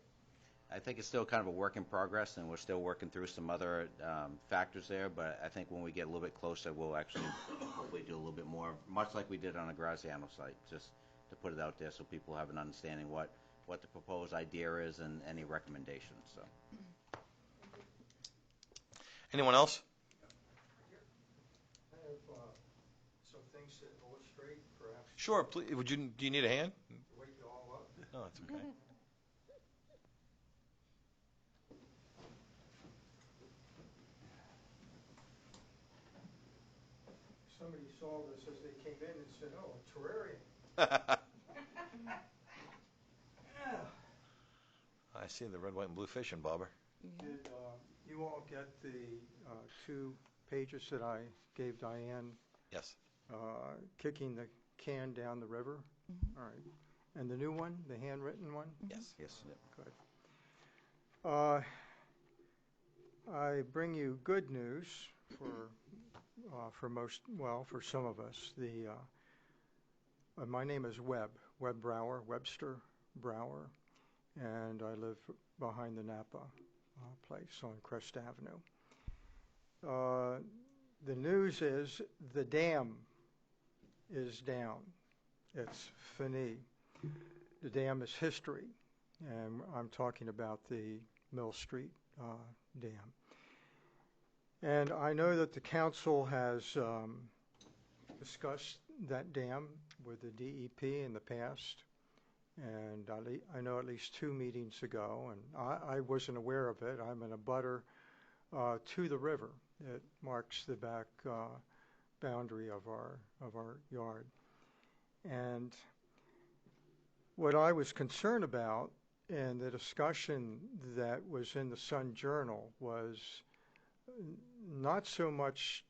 I think it's still kind of a work in progress, and we're still working through some other factors there, but I think when we get a little bit closer, we'll actually hopefully do a little bit more, much like we did on the Graziano site, just to put it out there so people have an understanding what the proposed idea is and any recommendations. So. Anyone else? I have some things to illustrate, perhaps. Sure, please. Do you need a hand? Wake you all up. No, that's okay. Somebody saw this as they came in and said, "Oh, a terrarium." I see the red, white, and blue fish in Bobber. Did you all get the 2 pages that I gave Diane? Yes. Kicking the can down the river? Mm-hmm. All right. And the new one, the handwritten one? Yes. Yes. Good. I bring you good news for some of us. My name is Webb Brower, Webster Brower, and I live behind the Napa place on Crest Avenue. The news is the dam is down. It's fini. The dam is history, and I'm talking about the Mill Street dam. And I know that the council has discussed that dam with the DEP in the past, and I know at least 2 meetings ago, and I wasn't aware of it. I'm in a butter to the river. It marks the back boundary of our yard. And what I was concerned about in the discussion that was in the Sun Journal was not so much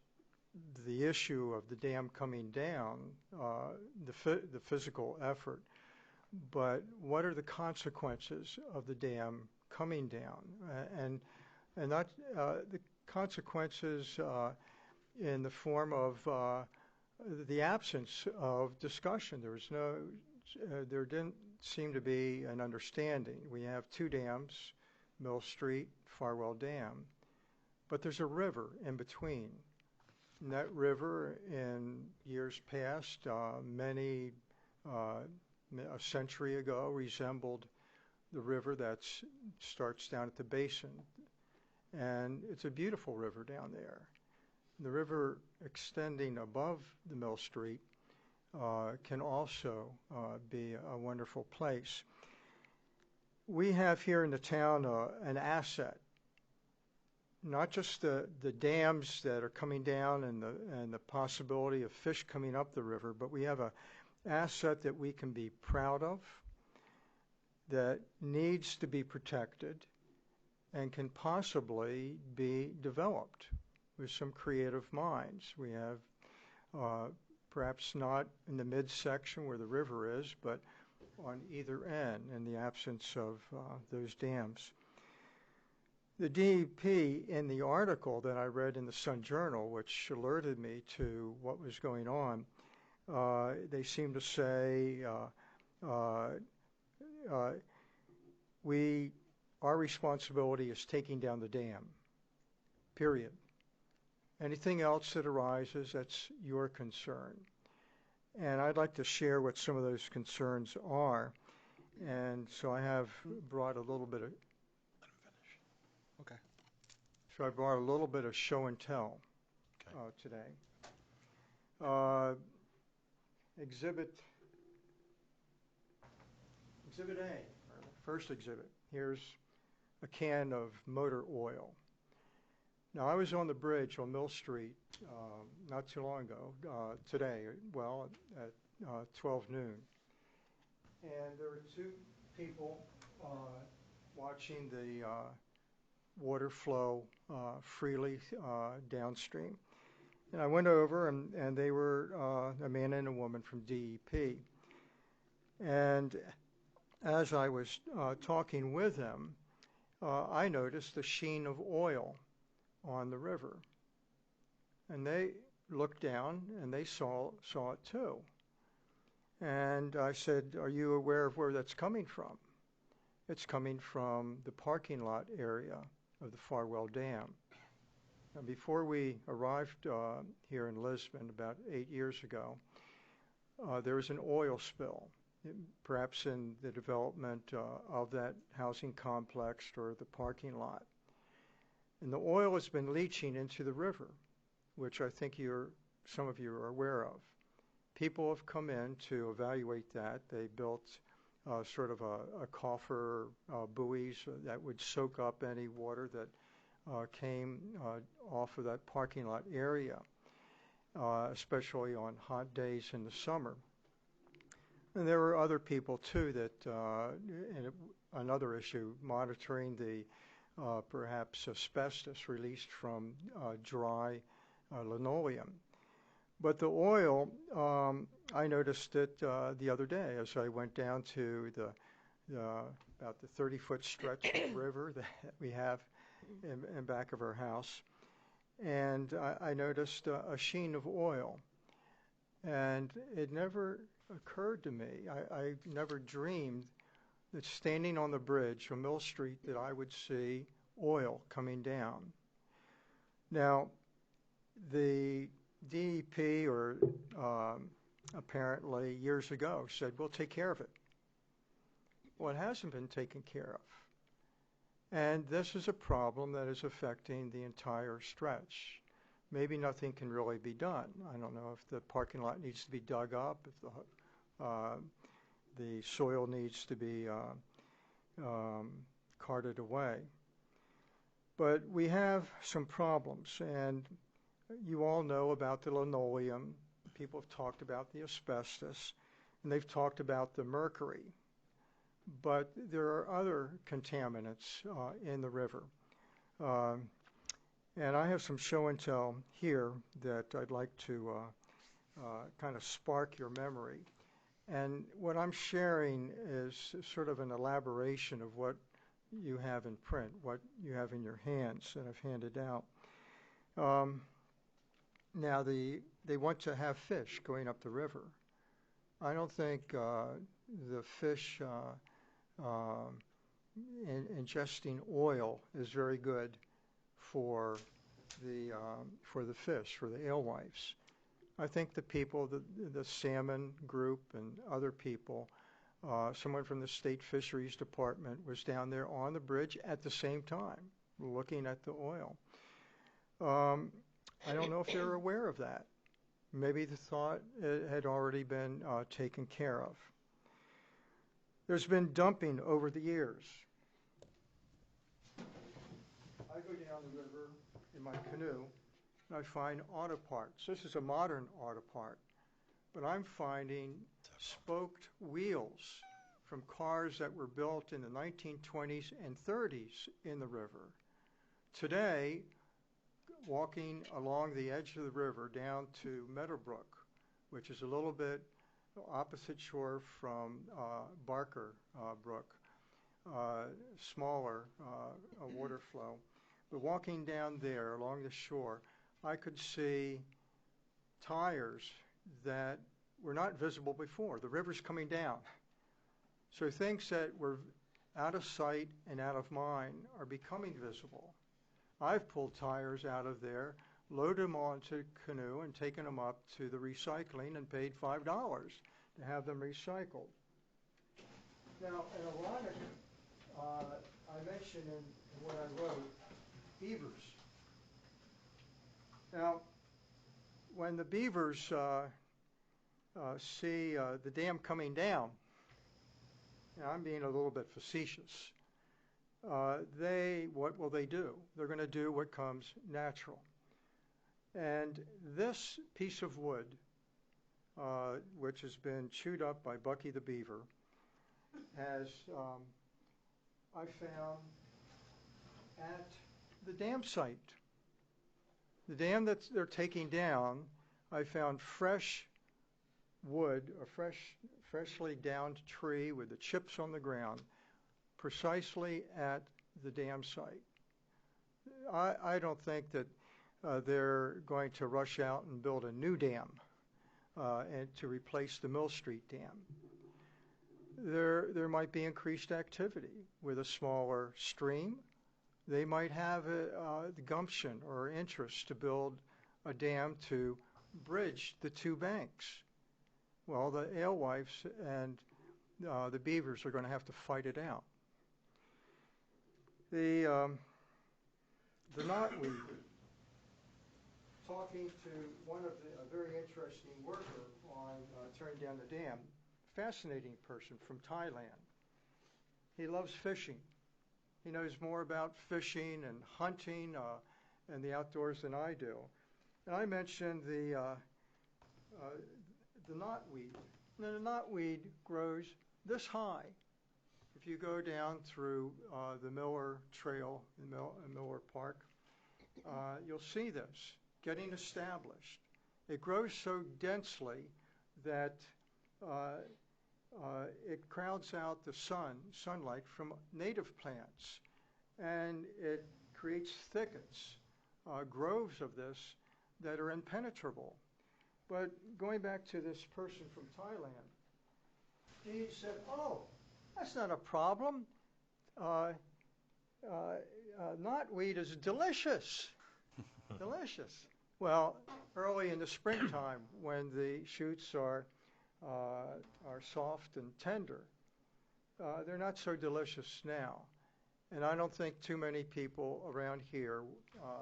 the issue of the dam coming down, the physical effort, but what are the consequences of the dam coming down, and not the consequences in the form of the absence of discussion. There didn't seem to be an understanding. We have 2 dams, Mill Street, Farwell Dam, but there's a river in between. And that river, in years past, a century ago, resembled the river that starts down at the basin. And it's a beautiful river down there. The river extending above the Mill Street can also be a wonderful place. We have here in the town an asset, not just the dams that are coming down and the possibility of fish coming up the river, but we have an asset that we can be proud of, that needs to be protected, and can possibly be developed with some creative minds. We have perhaps not in the midsection where the river is, but on either end in the absence of those dams. The DEP, in the article that I read in the Sun Journal, which alerted me to what was going on, they seem to say our responsibility is taking down the dam, period. anything else that arises, that's your concern. And I'd like to share what some of those concerns are. And so I have brought a little bit of. Okay. So I brought a little bit of show and tell today. Exhibit A, or the first exhibit. Here's a can of motor oil. Now, I was on the bridge on Mill Street not too long ago, today, well, at 12 noon. And there were two people watching the water flow freely downstream. And I went over, and they were a man and a woman from DEP. And as I was talking with them, I noticed the sheen of oil on the river. And they looked down, and they saw it too. And I said, "Are you aware of where that's coming from?" It's coming from the parking lot area of the Farwell Dam. And before we arrived here in Lisbon about 8 years ago, there was an oil spill, perhaps in the development of that housing complex or the parking lot. And the oil has been leaching into the river, which I think some of you are aware of. People have come in to evaluate that. They built sort of a coffer buoys that would soak up any water that came off of that parking lot area, especially on hot days in the summer. And there were other people too that, and another issue, monitoring the perhaps asbestos released from dry linoleum. But the oil, I noticed it the other day as I went down to about the 30-foot stretch of river that we have in back of our house. And I noticed a sheen of oil. And it never occurred to me, I never dreamed that standing on the bridge on Mill Street that I would see oil coming down. Now, the DEP, or apparently years ago, said, "We'll take care of it." Well, it hasn't been taken care of. And this is a problem that is affecting the entire stretch. Maybe nothing can really be done. I don't know if the parking lot needs to be dug up, if the soil needs to be carted away. But we have some problems, and you all know about the linoleum. People have talked about the asbestos, and they've talked about the mercury. But there are other contaminants in the river. And I have some show and tell here that I'd like to kind of spark your memory. And what I'm sharing is sort of an elaboration of what you have in print, what you have in your hands that I've handed out. Now, they want to have fish going up the river. I don't think the fish ingesting oil is very good for the fish, for the alewives. I think the people, the salmon group and other people, someone from the State Fisheries Department was down there on the bridge at the same time looking at the oil. I don't know if they're aware of that. Maybe they thought it had already been taken care of. There's been dumping over the years. I go down the river in my canoe, and I find auto parts. This is a modern auto part, but I'm finding spoked wheels from cars that were built in the 1920s and 30s in the river. Today, walking along the edge of the river down to Meadowbrook, which is a little bit opposite shore from Barker Brook, smaller water flow. But walking down there along the shore, I could see tires that were not visible before. The river's coming down. So things that were out of sight and out of mind are becoming visible. I've pulled tires out of there loaded them onto a canoe and taken them up to the recycling and paid $5 to have them recycled. Now, an ironic, I mentioned in what I wrote, beavers. Now, when the beavers see the dam coming down, and I'm being a little bit facetious, what will they do? They're going to do what comes natural. And this piece of wood, which has been chewed up by Bucky the Beaver, has, I found at the dam site. The dam that they're taking down, I found fresh wood, a freshly downed tree with the chips on the ground, precisely at the dam site. I don't think that they're going to rush out and build a new dam and to replace the Mill Street Dam. There might be increased activity with a smaller stream. They might have the gumption or interest to build a dam to bridge the two banks. Well, the alewives and the beavers are going to have to fight it out. The knotweed, talking to one of a very interesting worker on tearing down the dam, fascinating person from Thailand. He loves fishing. He knows more about fishing and hunting and the outdoors than I do. And I mentioned the knotweed. Now, the knotweed grows this high. If you go down through the Miller Trail in Miller Park, you'll see this getting established. It grows so densely that it crowds out the sunlight from native plants, and it creates thickets, groves of this that are impenetrable. But going back to this person from Thailand, he said, "Oh, that's not a problem. Knotweed is delicious, delicious." Well, early in the springtime, when the shoots are soft and tender, they're not so delicious now. And I don't think too many people around here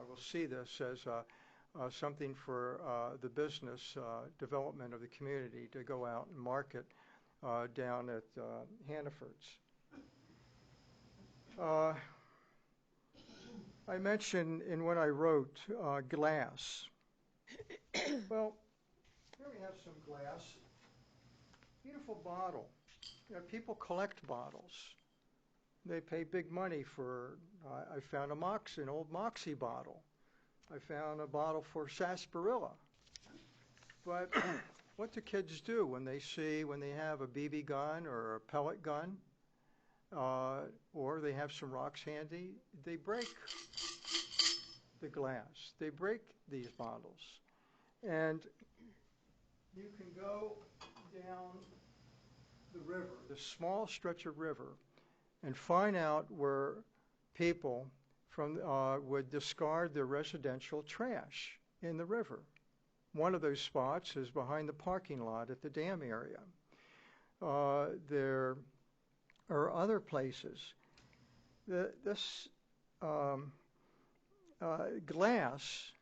will see this as something for the business development of the community to go out and market down at Hannaford's. I mentioned in what I wrote glass. Well, here we have some glass. Beautiful bottle. You know, people collect bottles. They pay big money for, I found an old Moxie bottle. I found a bottle for sarsaparilla. But what do kids do when they have a BB gun or a pellet gun, or they have some rocks handy? They break the glass. They break these bottles. And you can go down the river, the small stretch of river, and find out where people would discard their residential trash in the river. One of those spots is behind the parking lot at the dam area. There are other places. This glass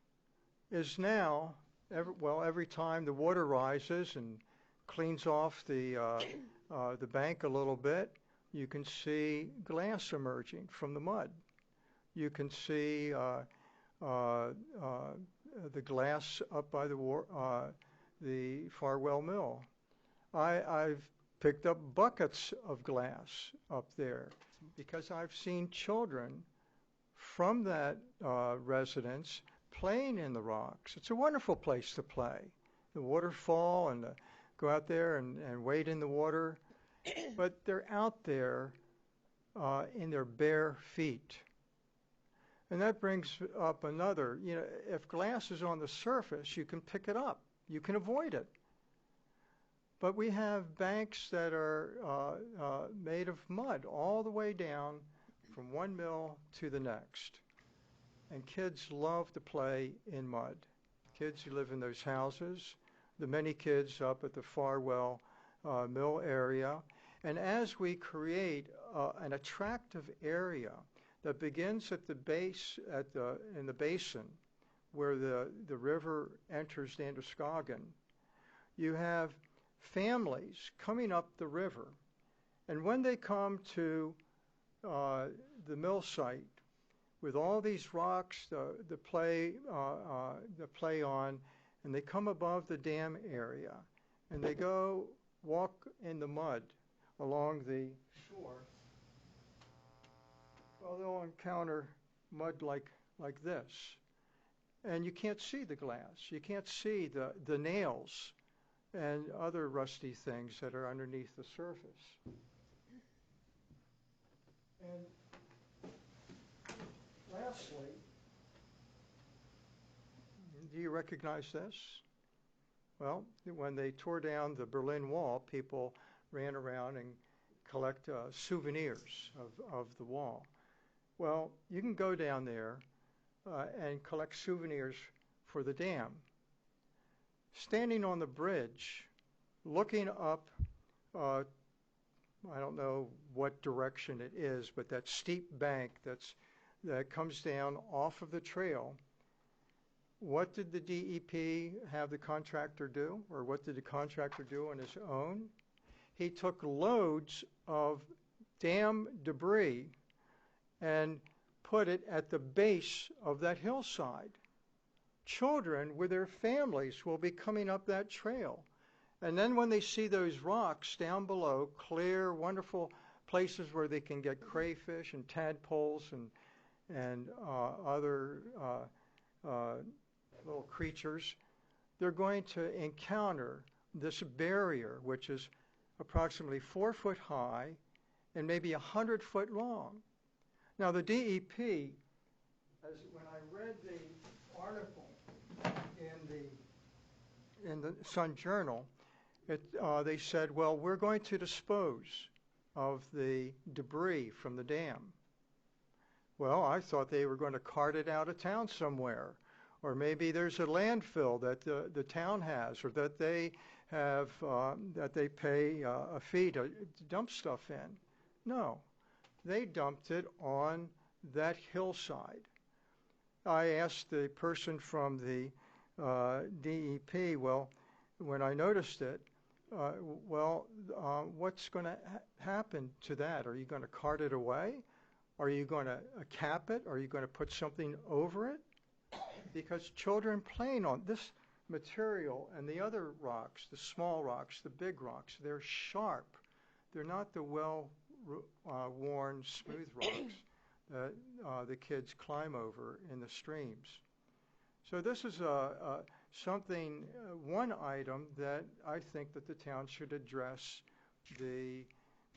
is now, every time the water rises and cleans off the bank a little bit, you can see glass emerging from the mud. You can see the glass up by the Farwell Mill. I've picked up buckets of glass up there because I've seen children from that residence playing in the rocks. It's a wonderful place to play. The waterfall and go out there and wade in the water. But they're out there in their bare feet. And that brings up another, if glass is on the surface, you can pick it up. You can avoid it. But we have banks that are made of mud all the way down from one mill to the next. and kids love to play in mud. Kids who live in those houses, the many kids up at the Farwell Mill area. And as we create an attractive area that begins at the base, in the basin where the river enters the Androscoggin, you have families coming up the river. And when they come to the mill site with all these rocks to play on, and they come above the dam area, and they go walk in the mud along the shore, well, they'll encounter mud like this. And you can't see the glass. You can't see the nails and other rusty things that are underneath the surface. And lastly, do you recognize this? Well, when they tore down the Berlin Wall, people ran around and collect souvenirs of the wall. Well, you can go down there and collect souvenirs for the dam. Standing on the bridge, looking up, I don't know what direction it is, but that steep bank that comes down off of the trail, what did the DEP have the contractor do, or what did the contractor do on his own? He took loads of dam debris and put it at the base of that hillside. Children with their families will be coming up that trail. And then when they see those rocks down below, clear, wonderful places where they can get crayfish and tadpoles and other little creatures, they're going to encounter this barrier, which is approximately 4 foot high and maybe 100 foot long. Now the DEP, when I read the article in the Sun Journal, they said, well, we're going to dispose of the debris from the dam. Well, I thought they were going to cart it out of town somewhere, or maybe there's a landfill that the town has, or that they have that they pay a fee to dump stuff in. No, they dumped it on that hillside. I asked the person from the DEP, well, when I noticed it, what's going to happen to that? Are you going to cart it away? Are you going to cap it? Are you going to put something over it? Because children playing on this material and the other rocks, the small rocks, the big rocks, they're sharp. They're not the well-worn smooth rocks that the kids climb over in the streams. So this is one item that I think that the town should address,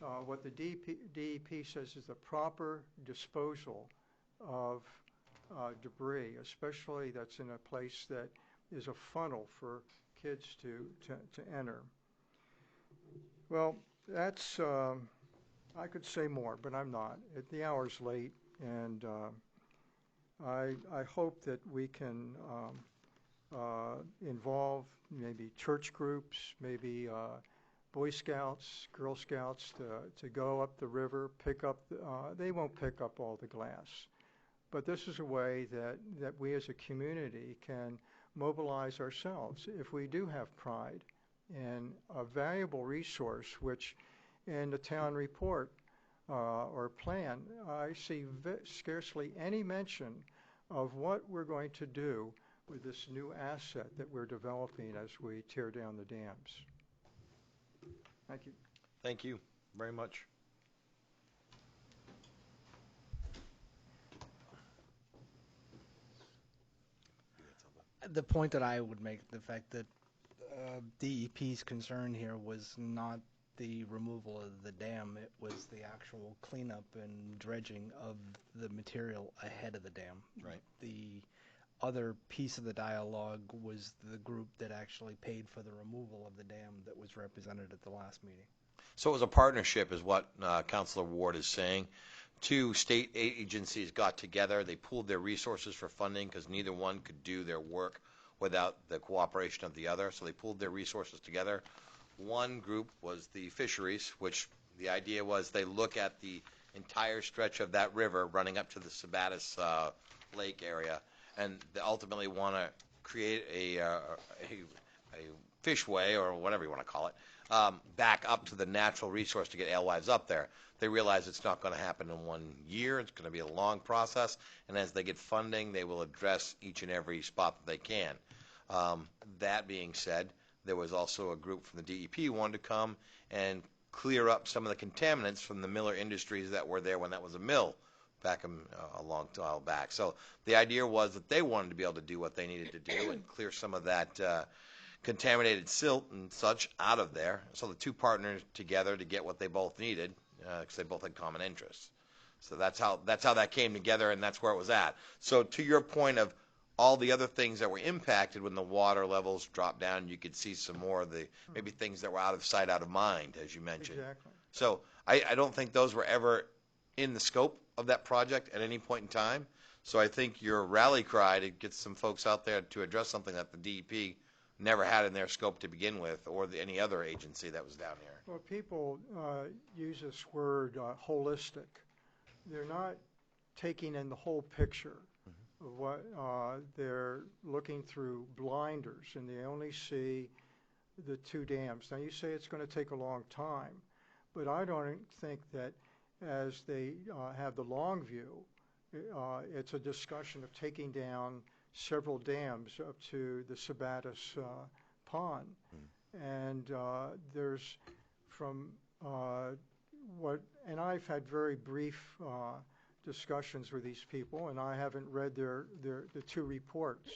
what the DEP says is the proper disposal of debris, especially that's in a place that is a funnel for kids to enter. Well, that's, I could say more, but I'm not. The hour's late, and I hope that we can involve maybe church groups, maybe Boy Scouts, Girl Scouts to go up the river, pick up, they won't pick up all the glass. But this is a way that we as a community can mobilize ourselves if we do have pride in a valuable resource, which in the town report or plan, I see scarcely any mention of what we're going to do with this new asset that we're developing as we tear down the dams. Thank you. Thank you very much. The point that I would make, the fact that DEP's concern here was not the removal of the dam, it was the actual cleanup and dredging of the material ahead of the dam. Right. The other piece of the dialogue was the group that actually paid for the removal of the dam that was represented at the last meeting. So it was a partnership is what Councilor Ward is saying. Two state agencies got together. They pooled their resources for funding because neither one could do their work without the cooperation of the other. So they pooled their resources together. One group was the fisheries, which the idea was they look at the entire stretch of that river running up to the Sabattis Lake area, and they ultimately want to create a fishway, or whatever you want to call it, back up to the natural resource to get alewives up there. They realize it's not going to happen in 1 year. It's going to be a long process, and as they get funding, they will address each and every spot that they can. That being said, there was also a group from the DEP who wanted to come and clear up some of the contaminants from the Miller Industries that were there when that was a mill back a long while back. So the idea was that they wanted to be able to do what they needed to do and clear some of that contaminated silt and such out of there. So the two partnered together to get what they both needed because they both had common interests. So that's how that came together, and that's where it was at. So to your point of all the other things that were impacted when the water levels dropped down, you could see some more of the maybe things that were out of sight, out of mind, as you mentioned. Exactly. So I don't think those were ever in the scope of that project at any point in time. So I think your rally cry to get some folks out there to address something that the DEP never had in their scope to begin with, or any other agency that was down here. Well, people use this word holistic. They're not taking in the whole picture of what they're looking through blinders, and they only see the two dams. Now, you say it's going to take a long time, but I don't think that as they have the long view, it's a discussion of taking down several dams up to the Sabattis Pond. And there's from and I've had very brief discussions with these people, and I haven't read the two reports.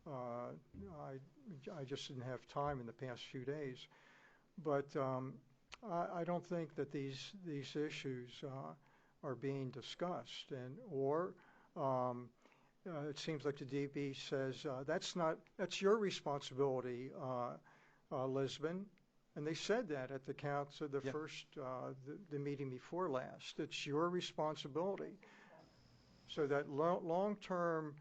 I just didn't have time in the past few days. But I don't think that these issues are being discussed, or it seems like the DEP says that's your responsibility, Lisbon. And they said that at the council, the first, the meeting before last. It's your responsibility. So that long-term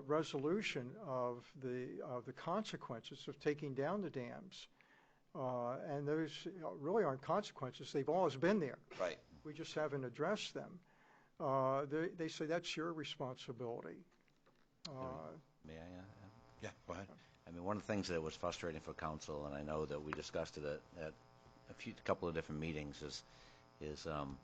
resolution of the consequences of taking down the dams, and those really aren't consequences. They've always been there. Right. We just haven't addressed them. They say that's your responsibility. May I? Yeah, go ahead. I mean, one of the things that was frustrating for council, and I know that we discussed it at a couple of different meetings, is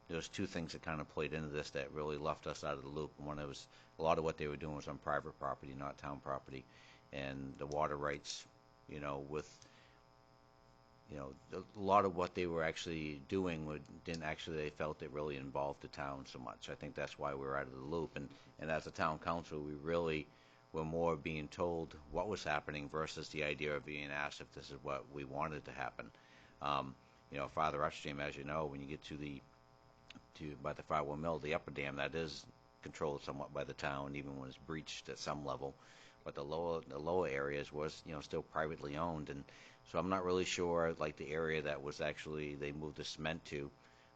there's two things that kind of played into this that really left us out of the loop. And one, was a lot of what they were doing was on private property, not town property, and the water rights, a lot of what they were actually doing they felt it really involved the town so much. I think that's why we were out of the loop. And as a town council, we really were more being told what was happening versus the idea of being asked if this is what we wanted to happen. Farther upstream, as you know, when you get by the Firewall Mill, the upper dam, that is controlled somewhat by the town, even when it's breached at some level. But the lower areas was, still privately owned, and so I'm not really sure, like the area that was actually they moved the cement to,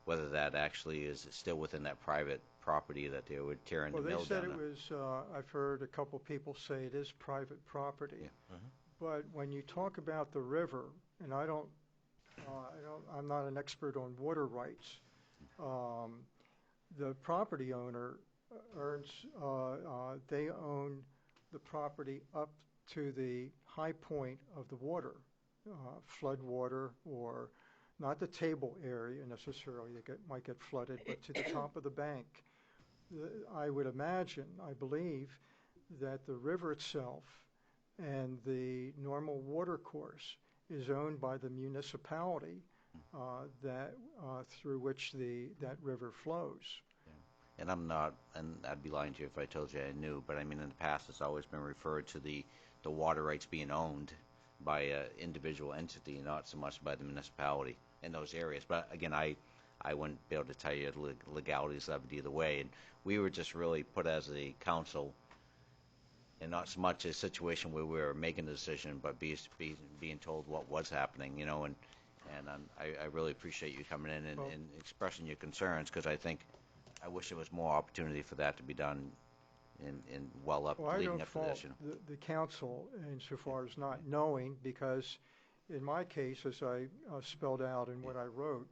whether that actually is still within that private property that they would tear into the mill down. Well, they said it was. I've heard a couple people say it is private property. Yeah. But when you talk about the river, and I'm not an expert on water rights. The property owner they own the property up to the high point of the water, flood water, or not the table area necessarily that might get flooded, but to the top of the bank. I would imagine, I believe, that the river itself and the normal water course is owned by the municipality through which that river flows. And I'd be lying to you if I told you I knew, but I mean, in the past, it's always been referred to the water rights being owned by an individual entity, not so much by the municipality in those areas. But again, I wouldn't be able to tell you the legalities of it either way. And we were just really put as a council, and not so much a situation where we were making a decision, but being told what was happening, and And I really appreciate you coming in and expressing your concerns, because I wish there was more opportunity for that to be done leading up to this. The council insofar as not knowing, because in my case, as I spelled out in what I wrote,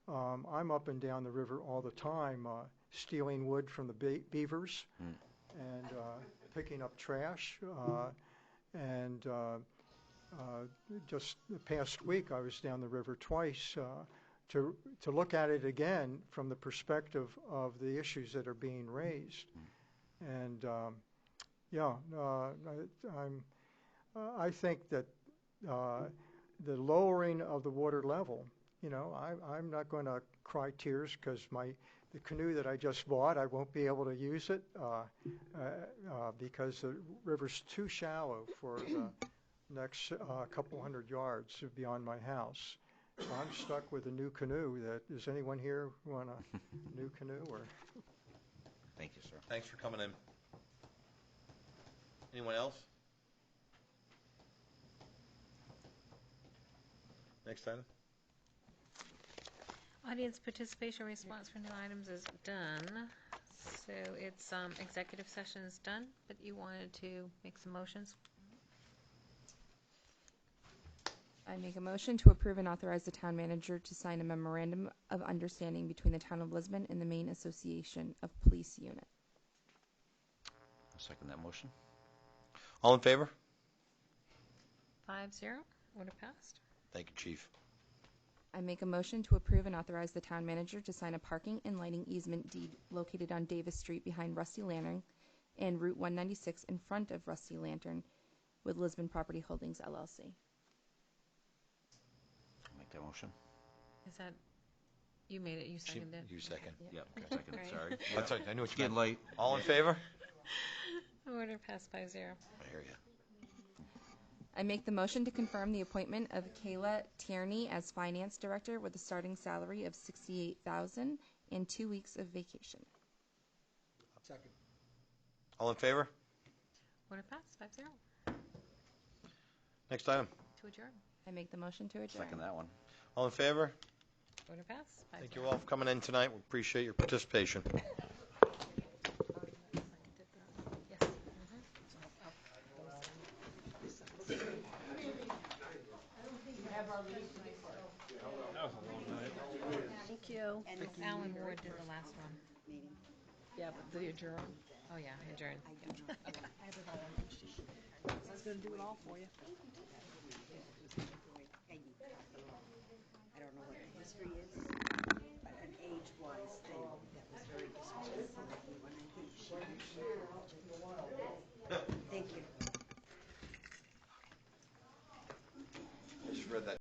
I'm up and down the river all the time, stealing wood from the beavers and picking up trash. And just the past week, I was down the river twice to look at it again from the perspective of the issues that are being raised. And I think that the lowering of the water level, I'm not going to cry tears because the canoe that I just bought, I won't be able to use it because the river's too shallow for the next couple hundred yards beyond my house. So I'm stuck with a new canoe. Does anyone here want a new canoe? Or? Thank you, sir. Thanks for coming in. Anyone else? Next item. Audience participation response for new items is done. So it's executive session is done, but you wanted to make some motions. I make a motion to approve and authorize the town manager to sign a memorandum of understanding between the town of Lisbon and the Maine Association of Police Unit. I'll second that motion. All in favor? 5-0. Order passed. Thank you, Chief. I make a motion to approve and authorize the town manager to sign a parking and lighting easement deed located on Davis Street behind Rusty Lantern and Route 196 in front of Rusty Lantern with Lisbon Property Holdings, LLC. I'll make that motion. Is that, you made it, you seconded it? You second. Yep, second, Right. sorry. That's all right. I knew what you Getting meant. late. All in favor? Order passed 5-0. I hear you. I make the motion to confirm the appointment of Kayla Tierney as finance director with a starting salary of $68,000 and 2 weeks of vacation. Second. All in favor? Order passed 5-0. Next item. To adjourn. I make the motion to adjourn. Second that one. All in favor? Order passed 5-0. Thank you all for coming in tonight. We appreciate your participation. Thank you. Alan Ward did the last one. Yeah, but the adjourn. Oh, yeah, adjourn. I was going to do it all for you. I don't know what the history is, but an age-wise thing that was very disrespectful of me when I think she Thank you. Just read that.